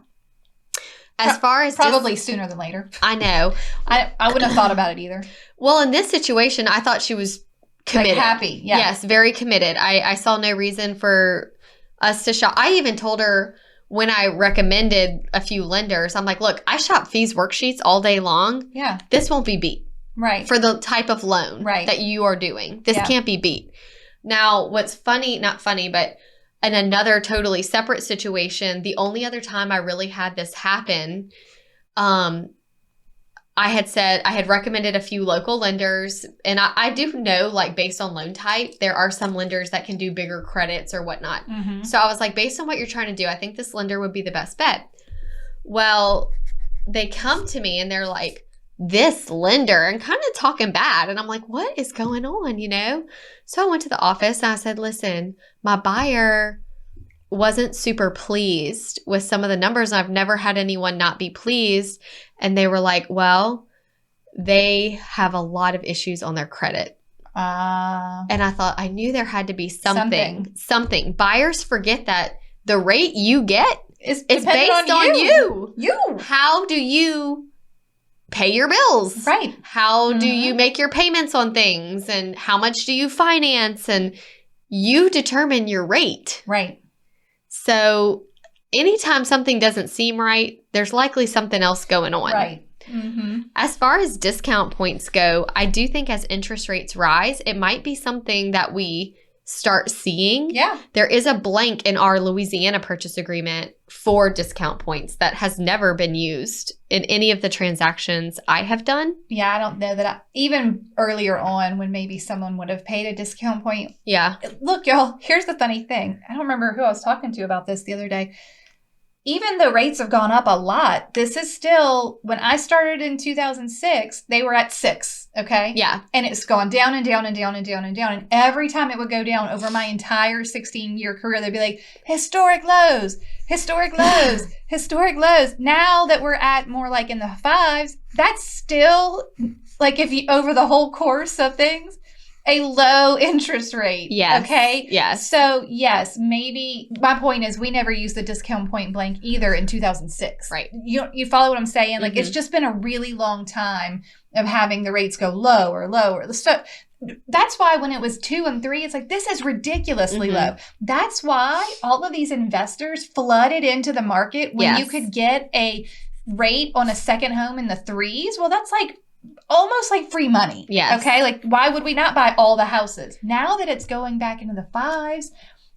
S1: As far as
S2: probably sooner than later.
S1: I know.
S2: I wouldn't have thought about it either.
S1: Well, in this situation, I thought she was committed.
S2: Like happy. Yeah.
S1: Yes, very committed. I saw no reason for us to shop. I even told her when I recommended a few lenders, I'm like, look, I shop fees worksheets all day long.
S2: Yeah.
S1: This won't be beat.
S2: Right.
S1: For the type of loan that you are doing. This can't be beat. Now, what's funny, not funny, but in another totally separate situation, the only other time I really had this happen, I had recommended a few local lenders, and I do know, like, based on loan type, there are some lenders that can do bigger credits or whatnot. So I was like, based on what you're trying to do, I think this lender would be the best bet. Well, they come to me and they're like, this lender, and kind of talking bad. And I'm like, what is going on, you know? So I went to the office and I said, listen, my buyer wasn't super pleased with some of the numbers. I've never had anyone not be pleased. And they were like, well, they have a lot of issues on their credit. And I thought, I knew there had to be something. Buyers forget that the rate you get is based on you. How do you pay your bills?
S2: Right.
S1: How do you make your payments on things? And how much do you finance? And you determine your rate.
S2: Right.
S1: So anytime something doesn't seem right, there's likely something else going on.
S2: Right.
S1: As far as discount points go, I do think as interest rates rise, it might be something that we start seeing.
S2: Yeah.
S1: There is a blank in our Louisiana purchase agreement for discount points that has never been used in any of the transactions I have done.
S2: Yeah, I don't know that even earlier on when maybe someone would have paid a discount point.
S1: Yeah.
S2: Look, y'all, here's the funny thing. I don't remember who I was talking to about this the other day. Even though rates have gone up a lot, this is still, when I started in 2006, they were at 6, okay?
S1: Yeah.
S2: And it's gone down and down and down and down and down. And every time it would go down over my entire 16-year career, they'd be like, historic lows, historic lows, historic lows. Now that we're at more like in the 5s, that's still, like, if you, over the whole course of things, a low interest rate.
S1: Yes.
S2: Okay?
S1: Yes.
S2: So, yes, maybe my point is we never used the discount point blank either in 2006.
S1: Right.
S2: You follow what I'm saying? Like, it's just been a really long time of having the rates go lower. So that's why when it was 2 and 3, it's like, this is ridiculously low. That's why all of these investors flooded into the market when you could get a rate on a second home in the 3s. Well, that's like almost like free money.
S1: Yes.
S2: Okay. Like, why would we not buy all the houses? Now that it's going back into the 5s,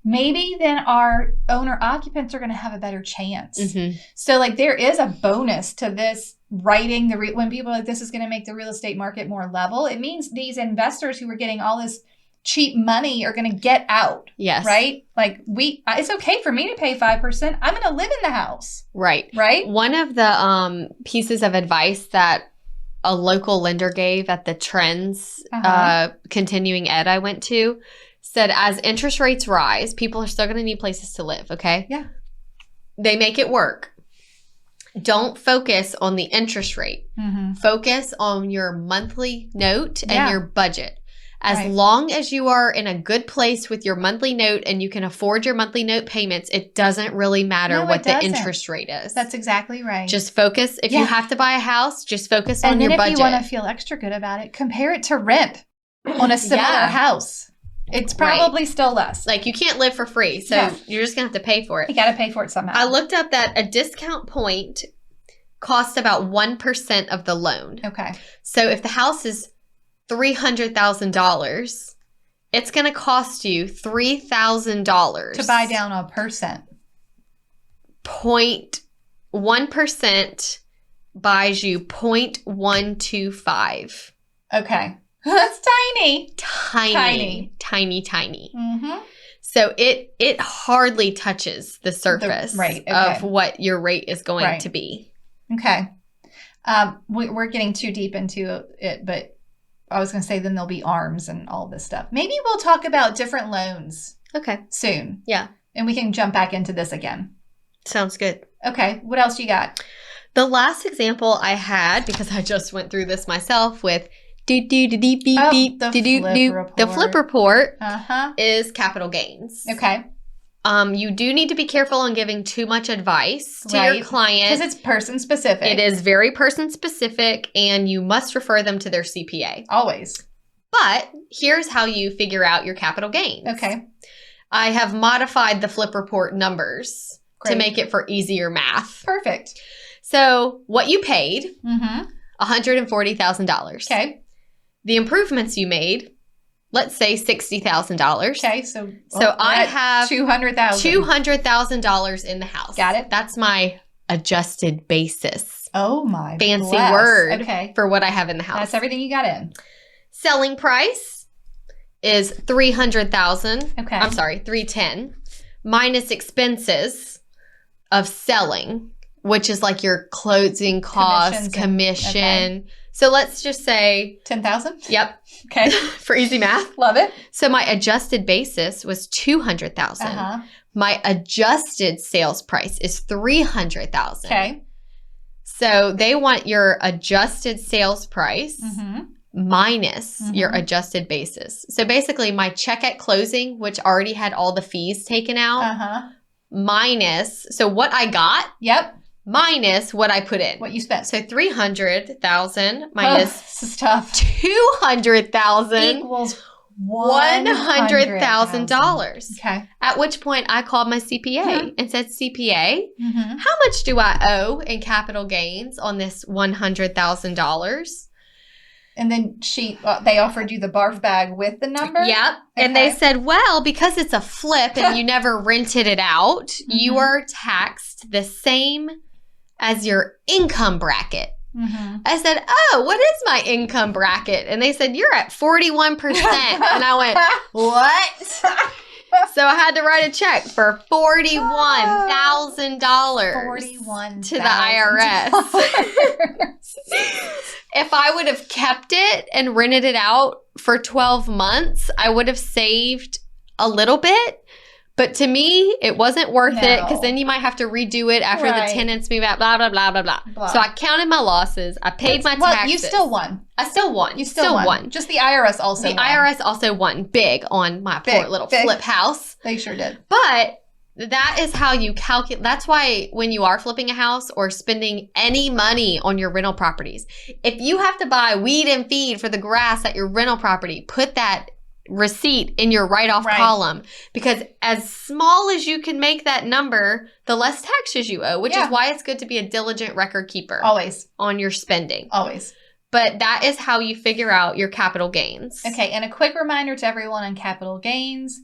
S2: maybe then our owner occupants are going to have a better chance. So, like, there is a bonus to this writing when people are like, this is going to make the real estate market more level. It means these investors who were getting all this cheap money are going to get out.
S1: Yes.
S2: Right? Like it's okay for me to pay 5%. I'm going to live in the house.
S1: Right.
S2: Right?
S1: One of the pieces of advice that a local lender gave at the Trends continuing ed I went to said, as interest rates rise, people are still going to need places to live, okay?
S2: Yeah.
S1: They make it work. Don't focus on the interest rate. Focus on your monthly note and your budget. As long as you are in a good place with your monthly note and you can afford your monthly note payments, it doesn't really matter what the interest rate is.
S2: That's exactly right.
S1: Just focus. If you have to buy a house, just focus on your budget.
S2: And then if you want to feel extra good about it, compare it to rent on a similar house. It's probably still less.
S1: Like, you can't live for free, so you're just going to have to pay for it.
S2: You got to pay for it somehow.
S1: I looked up that a discount point costs about 1% of the loan.
S2: Okay.
S1: So if the house is $300,000, it's going to cost you $3,000
S2: to buy down a percent.
S1: 0.1% buys you 0.125.
S2: Okay. That's tiny.
S1: Tiny. Mm-hmm. So it hardly touches the surface of what your rate is going to be.
S2: Okay. We're getting too deep into it, but I was going to say then there'll be ARMs and all this stuff. Maybe we'll talk about different loans soon.
S1: Yeah.
S2: And we can jump back into this again.
S1: Sounds good.
S2: Okay. What else you got?
S1: The last example I had, because I just went through this myself with the flip report is capital gains.
S2: Okay.
S1: You do need to be careful on giving too much advice to your client.
S2: Because it's person specific.
S1: It is very person specific, and you must refer them to their CPA.
S2: Always.
S1: But here's how you figure out your capital gains.
S2: Okay.
S1: I have modified the flip report numbers to make it for easier math.
S2: Perfect.
S1: So what you paid, $140,000.
S2: Okay.
S1: The improvements you made, let's say $60,000.
S2: Okay, so
S1: I have
S2: $200,000
S1: in the house.
S2: Got it.
S1: That's my adjusted basis.
S2: Oh my
S1: fancy word for what I have in the house.
S2: That's everything you got in.
S1: Selling price is $300,000.
S2: Okay.
S1: I'm sorry, $310,000 minus expenses of selling, which is like your closing costs, commission. So let's just say
S2: $10,000.
S1: Yep.
S2: Okay.
S1: For easy math.
S2: Love it.
S1: So my adjusted basis was $200,000. My adjusted sales price is $300,000.
S2: Okay.
S1: So they want your adjusted sales price minus your adjusted basis. So basically my check at closing, which already had all the fees taken out, minus, so what I got.
S2: Yep.
S1: Minus what I put in.
S2: What you spent.
S1: So $300,000 minus
S2: this is tough.
S1: $200,000
S2: equals
S1: $100,000.
S2: Okay.
S1: At which point I called my CPA and said, CPA, how much do I owe in capital gains on this $100,000?
S2: And then they offered you the barf bag with the number?
S1: Yep. Okay. And they said, well, because it's a flip and you never rented it out, you are taxed the same as your income bracket. I said, oh, what is my income bracket? And they said, you're at 41%. And I went, what? So I had to write a check for $41,000 to the IRS. If I would have kept it and rented it out for 12 months, I would have saved a little bit. But to me, it wasn't worth it because then you might have to redo it after the tenants move out, blah, blah, blah, blah, blah. So I counted my losses. I paid my taxes.
S2: You still won.
S1: I still won.
S2: You still won. Just the IRS also won.
S1: The IRS also won big on my poor little flip house.
S2: They sure did.
S1: But that is how you calculate. That's why when you are flipping a house or spending any money on your rental properties, if you have to buy weed and feed for the grass at your rental property, put that receipt in your write-off column, because as small as you can make that number, the less taxes you owe, which is why it's good to be a diligent record keeper.
S2: Always.
S1: On your spending.
S2: Always.
S1: But that is how you figure out your capital gains.
S2: Okay, and a quick reminder to everyone on capital gains,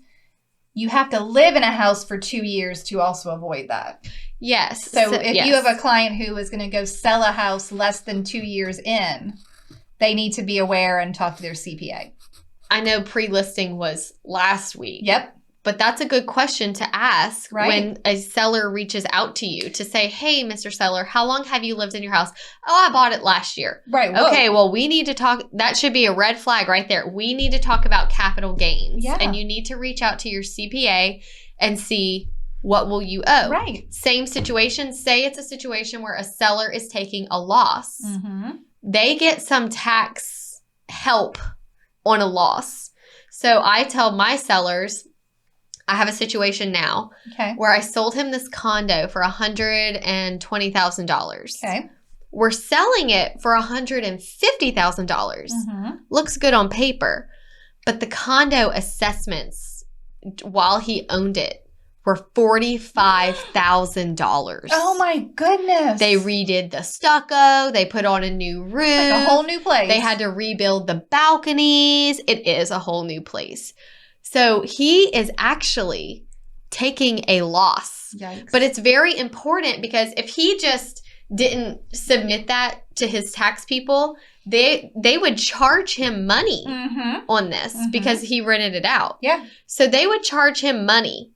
S2: you have to live in a house for 2 years to also avoid that.
S1: Yes.
S2: So if you have a client who is going to go sell a house less than 2 years in, they need to be aware and talk to their CPA.
S1: I know pre-listing was last week.
S2: Yep.
S1: But that's a good question to ask
S2: Right.
S1: when a seller reaches out to you to say, hey, Mr. Seller, how long have you lived in your house? Oh, I bought it last year.
S2: Right. Whoa.
S1: Okay, well, we need to talk. That should be a red flag right there. We need to talk about capital gains.
S2: Yeah.
S1: And you need to reach out to your CPA and see what will you owe.
S2: Right.
S1: Same situation. Say it's a situation where a seller is taking a loss.
S2: Mm-hmm.
S1: They get some tax help on a loss. So I tell my sellers, I have a situation now
S2: Okay.
S1: where I sold him this condo for $120,000.
S2: Okay.
S1: We're selling it for $150,000.
S2: Mm-hmm.
S1: Looks good on paper. But the condo assessments while he owned it were $45,000.
S2: Oh my goodness.
S1: They redid the stucco. They put on a new roof.
S2: Like a whole new place.
S1: They had to rebuild the balconies. It is a whole new place. So he is actually taking a loss.
S2: Yikes.
S1: But it's very important because if he just didn't submit that to his tax people, they would charge him money
S2: Mm-hmm.
S1: on this because he rented it out.
S2: Yeah.
S1: So they would charge him money.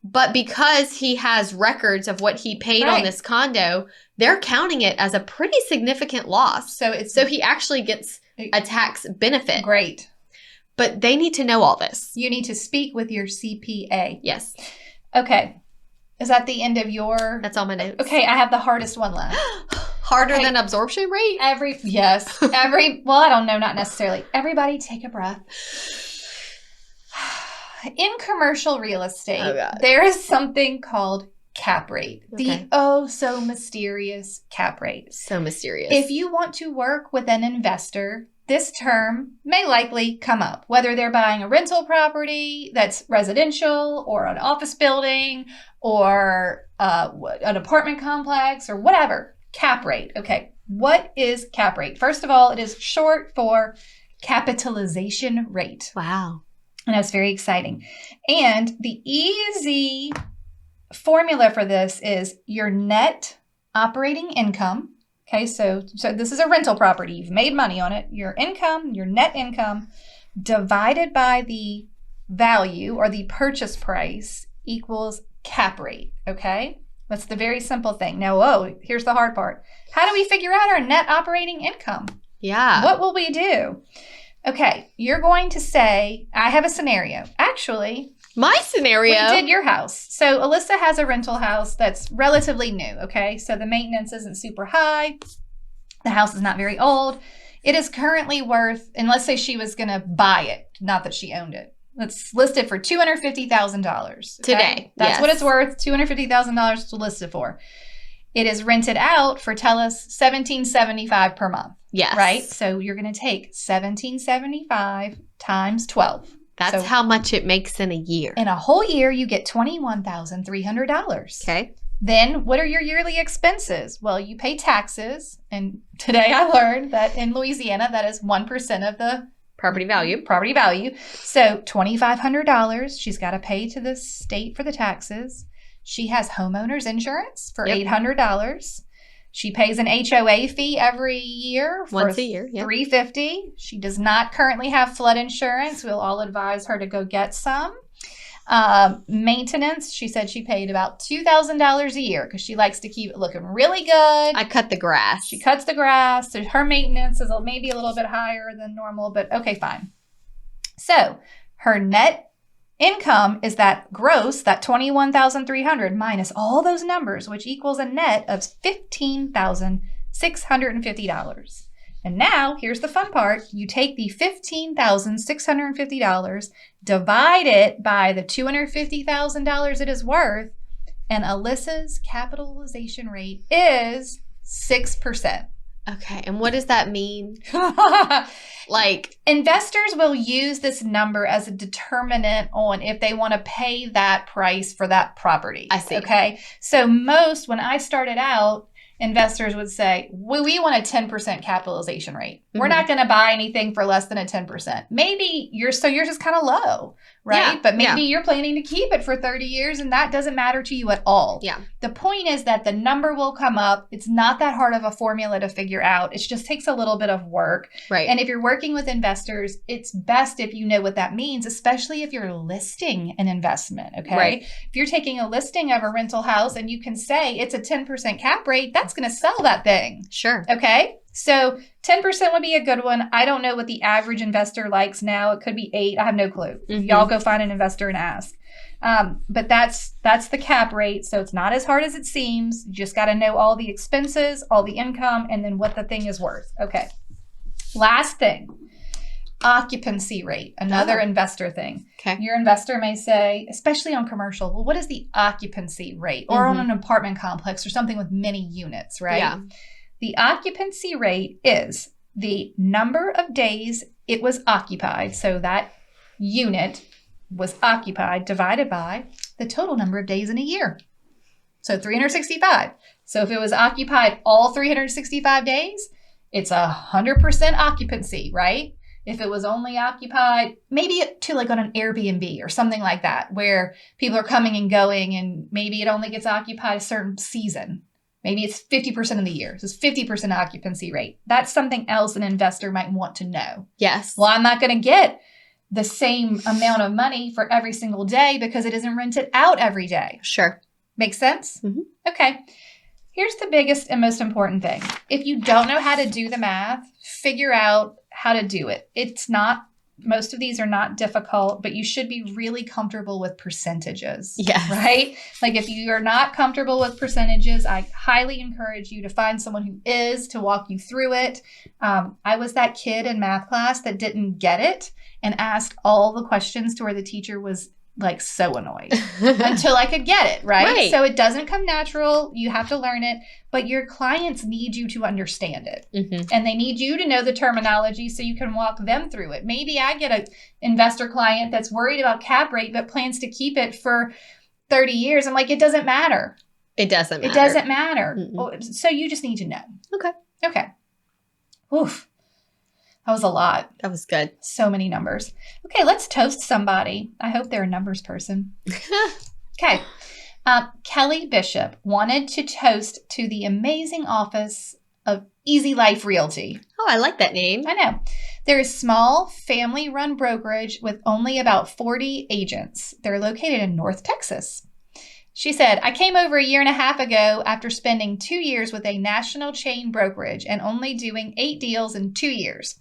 S1: But because he has records of what he paid on
S2: Right.
S1: this condo, they're counting it as a pretty significant loss.
S2: So it's
S1: So he actually gets a tax benefit.
S2: great.
S1: But they need to know all this.
S2: You need to speak with your CPA.
S1: Yes.
S2: Okay. Is that the end of your...
S1: That's all my notes.
S2: Okay, I have the hardest one left.
S1: Harder
S2: Okay.
S1: than absorption rate?
S2: Well, I don't know, not necessarily. Everybody take a breath. In commercial real estate,
S1: Oh, God.
S2: there is something called cap rate.
S1: Okay.
S2: The oh so mysterious cap rate.
S1: So mysterious.
S2: If you want to work with an investor, this term may likely come up, whether they're buying a rental property that's residential or an office building or an apartment complex or whatever. Cap rate. Okay. What is cap rate? First of all, it is short for capitalization rate.
S1: Wow.
S2: And that's very exciting. And the easy formula for this is your net operating income. Okay, so this is a rental property. You've made money on it. Your income, your net income, divided by the value or the purchase price equals cap rate. Okay, that's the very simple thing. Now, here's the hard part. How do we figure out our net operating income?
S1: Yeah.
S2: What will we do? Okay, you're going to say, I have a scenario. Actually,
S1: My scenario.
S2: we did your house. So Alyssa has a rental house that's relatively new, okay? So the maintenance isn't super high. The house is not very old. It is currently worth, and let's say she was going to buy it, not that she owned it. Let's list it for $250,000.
S1: Today,
S2: That's
S1: yes.
S2: what it's worth, $250,000 to list it for. It is rented out for, tell us, $1,775 per month.
S1: Yes.
S2: Right? So you're going to take $1,775 times 12.
S1: That's
S2: So
S1: how much it makes in a year.
S2: in a whole year, you get $21,300.
S1: Okay.
S2: Then what are your yearly expenses? Well, you pay taxes. And today I learned that in Louisiana, that is 1% of the
S1: Property value.
S2: property value. So $2,500 she's got to pay to the state for the taxes. She has homeowner's insurance for
S1: Yep.
S2: $800. She pays an HOA fee every year for
S1: Once a year. Yeah.
S2: $350. She does not currently have flood insurance. We'll all advise her to go get some. Maintenance, she said she paid about $2,000 a year because she likes to keep it looking really good.
S1: I cut the grass.
S2: She cuts the grass, so her maintenance is maybe a little bit higher than normal, but okay, fine. So her net income is that gross, that $21,300 minus all those numbers, which equals a net of $15,650. And now, here's the fun part. You take the $15,650, divide it by the $250,000 it is worth, and Alyssa's capitalization rate is 6%.
S1: Okay. And what does that mean? Like,
S2: Investors will use this number as a determinant on if they want to pay that price for that property.
S1: I see.
S2: Okay. So when I started out, investors would say, we want a 10% capitalization rate. We're not going to buy anything for less than a 10%. Maybe yours is kind of low, right?
S1: Yeah,
S2: But maybe you're planning to keep it for 30 years and that doesn't matter to you at all.
S1: Yeah.
S2: The point is that the number will come up. It's not that hard of a formula to figure out. It just takes a little bit of work.
S1: Right.
S2: And if you're working with investors, it's best if you know what that means, especially if you're listing an investment, okay?
S1: Right.
S2: If you're taking a listing of a rental house and you can say it's a 10% cap rate, that's going to sell that thing.
S1: Sure.
S2: Okay. So 10% would be a good one. I don't know what the average investor likes now. It could be 8. I have no clue. Y'all go find an investor and ask. But that's the cap rate. So it's not as hard as it seems. You just got to know all the expenses, all the income, and then what the thing is worth. Okay. Last thing. Occupancy rate, another investor thing.
S1: Okay.
S2: Your investor may say, especially on commercial, well, what is the occupancy rate? Or on an apartment complex or something with many units, right?
S1: Yeah.
S2: The occupancy rate is the number of days it was occupied. So that unit was occupied divided by the total number of days in a year. So 365. So if it was occupied all 365 days, it's 100% occupancy, right? If it was only occupied, maybe to like on an Airbnb or something like that, where people are coming and going and maybe it only gets occupied a certain season. Maybe it's 50% of the year. So it's 50% occupancy rate. That's something else an investor might want to know.
S1: Yes.
S2: Well, I'm not going to get the same amount of money for every single day because it isn't rented out every day.
S1: Sure.
S2: Make sense?
S1: Mm-hmm.
S2: Okay. Here's the biggest and most important thing. If you don't know how to do the math, figure out how to do it. Most of these are not difficult, but you should be really comfortable with percentages.
S1: Yes.
S2: Right? Like if you are not comfortable with percentages, I highly encourage you to find someone who is to walk you through it. I was that kid in math class that didn't get it and asked all the questions to where the teacher was like so annoyed until I could get it, right? So it doesn't come natural. You have to learn it, but your clients need you to understand it. And they need you to know the terminology so you can walk them through it. Maybe I get an investor client that's worried about cap rate, but plans to keep it for 30 years. I'm like, it doesn't matter.
S1: It doesn't matter.
S2: It doesn't matter. So you just need to know. Okay. Oof. That was a lot.
S1: That was good.
S2: So many numbers. Okay, let's toast somebody. I hope they're a numbers person. Okay. Kelly Bishop wanted to toast to the amazing office of Easy Life Realty.
S1: Oh, I like that name.
S2: I know. They're a small family-run brokerage with only about 40 agents. They're located in North Texas. She said, I came over a year and a half ago after spending 2 years with a national chain brokerage and only doing 8 deals in 2 years.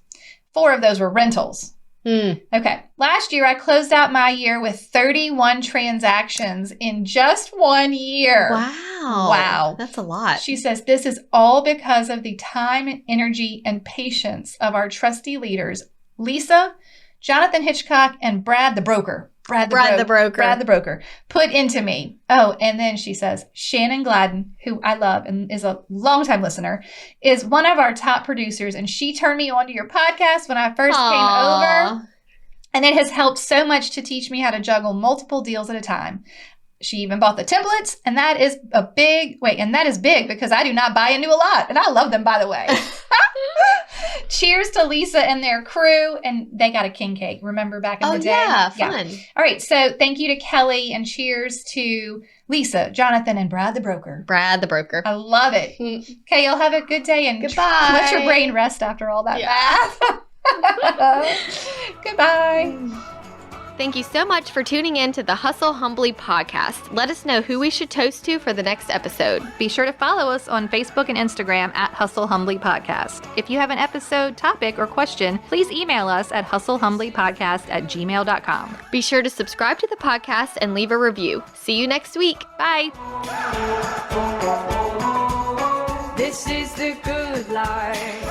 S2: 4 of those were rentals. Okay. Last year, I closed out my year with 31 transactions in just 1 year.
S1: Wow. That's a lot.
S2: She says, this is all because of the time, energy, and patience of our trusty leaders, Lisa, Jonathan Hitchcock, and Brad the broker. Brad the broker put into me. Oh, and then she says, Shannon Gladden, who I love and is a longtime listener, is one of our top producers. And she turned me on to your podcast when I first came over. And it has helped so much to teach me how to juggle multiple deals at a time. She even bought the templates, and that is big because I do not buy into a lot. And I love them, by the way. Cheers to Lisa and their crew. And they got a king cake. Remember back in the day?
S1: Yeah, fun.
S2: All right. So thank you to Kelly and cheers to Lisa, Jonathan, and Brad the broker. I love it. Okay. You'll have a good day and
S1: goodbye.
S2: Let your brain rest after all that math. Goodbye.
S1: Thank you so much for tuning in to the Hustle Humbly podcast. Let us know who we should toast to for the next episode.
S3: Be sure to follow us on Facebook and Instagram at Hustle Humbly Podcast. If you have an episode, topic, or question, please email us at hustlehumblypodcast@gmail.com.
S1: Be sure to subscribe to the podcast and leave a review. See you next week. Bye.
S4: This is the good life.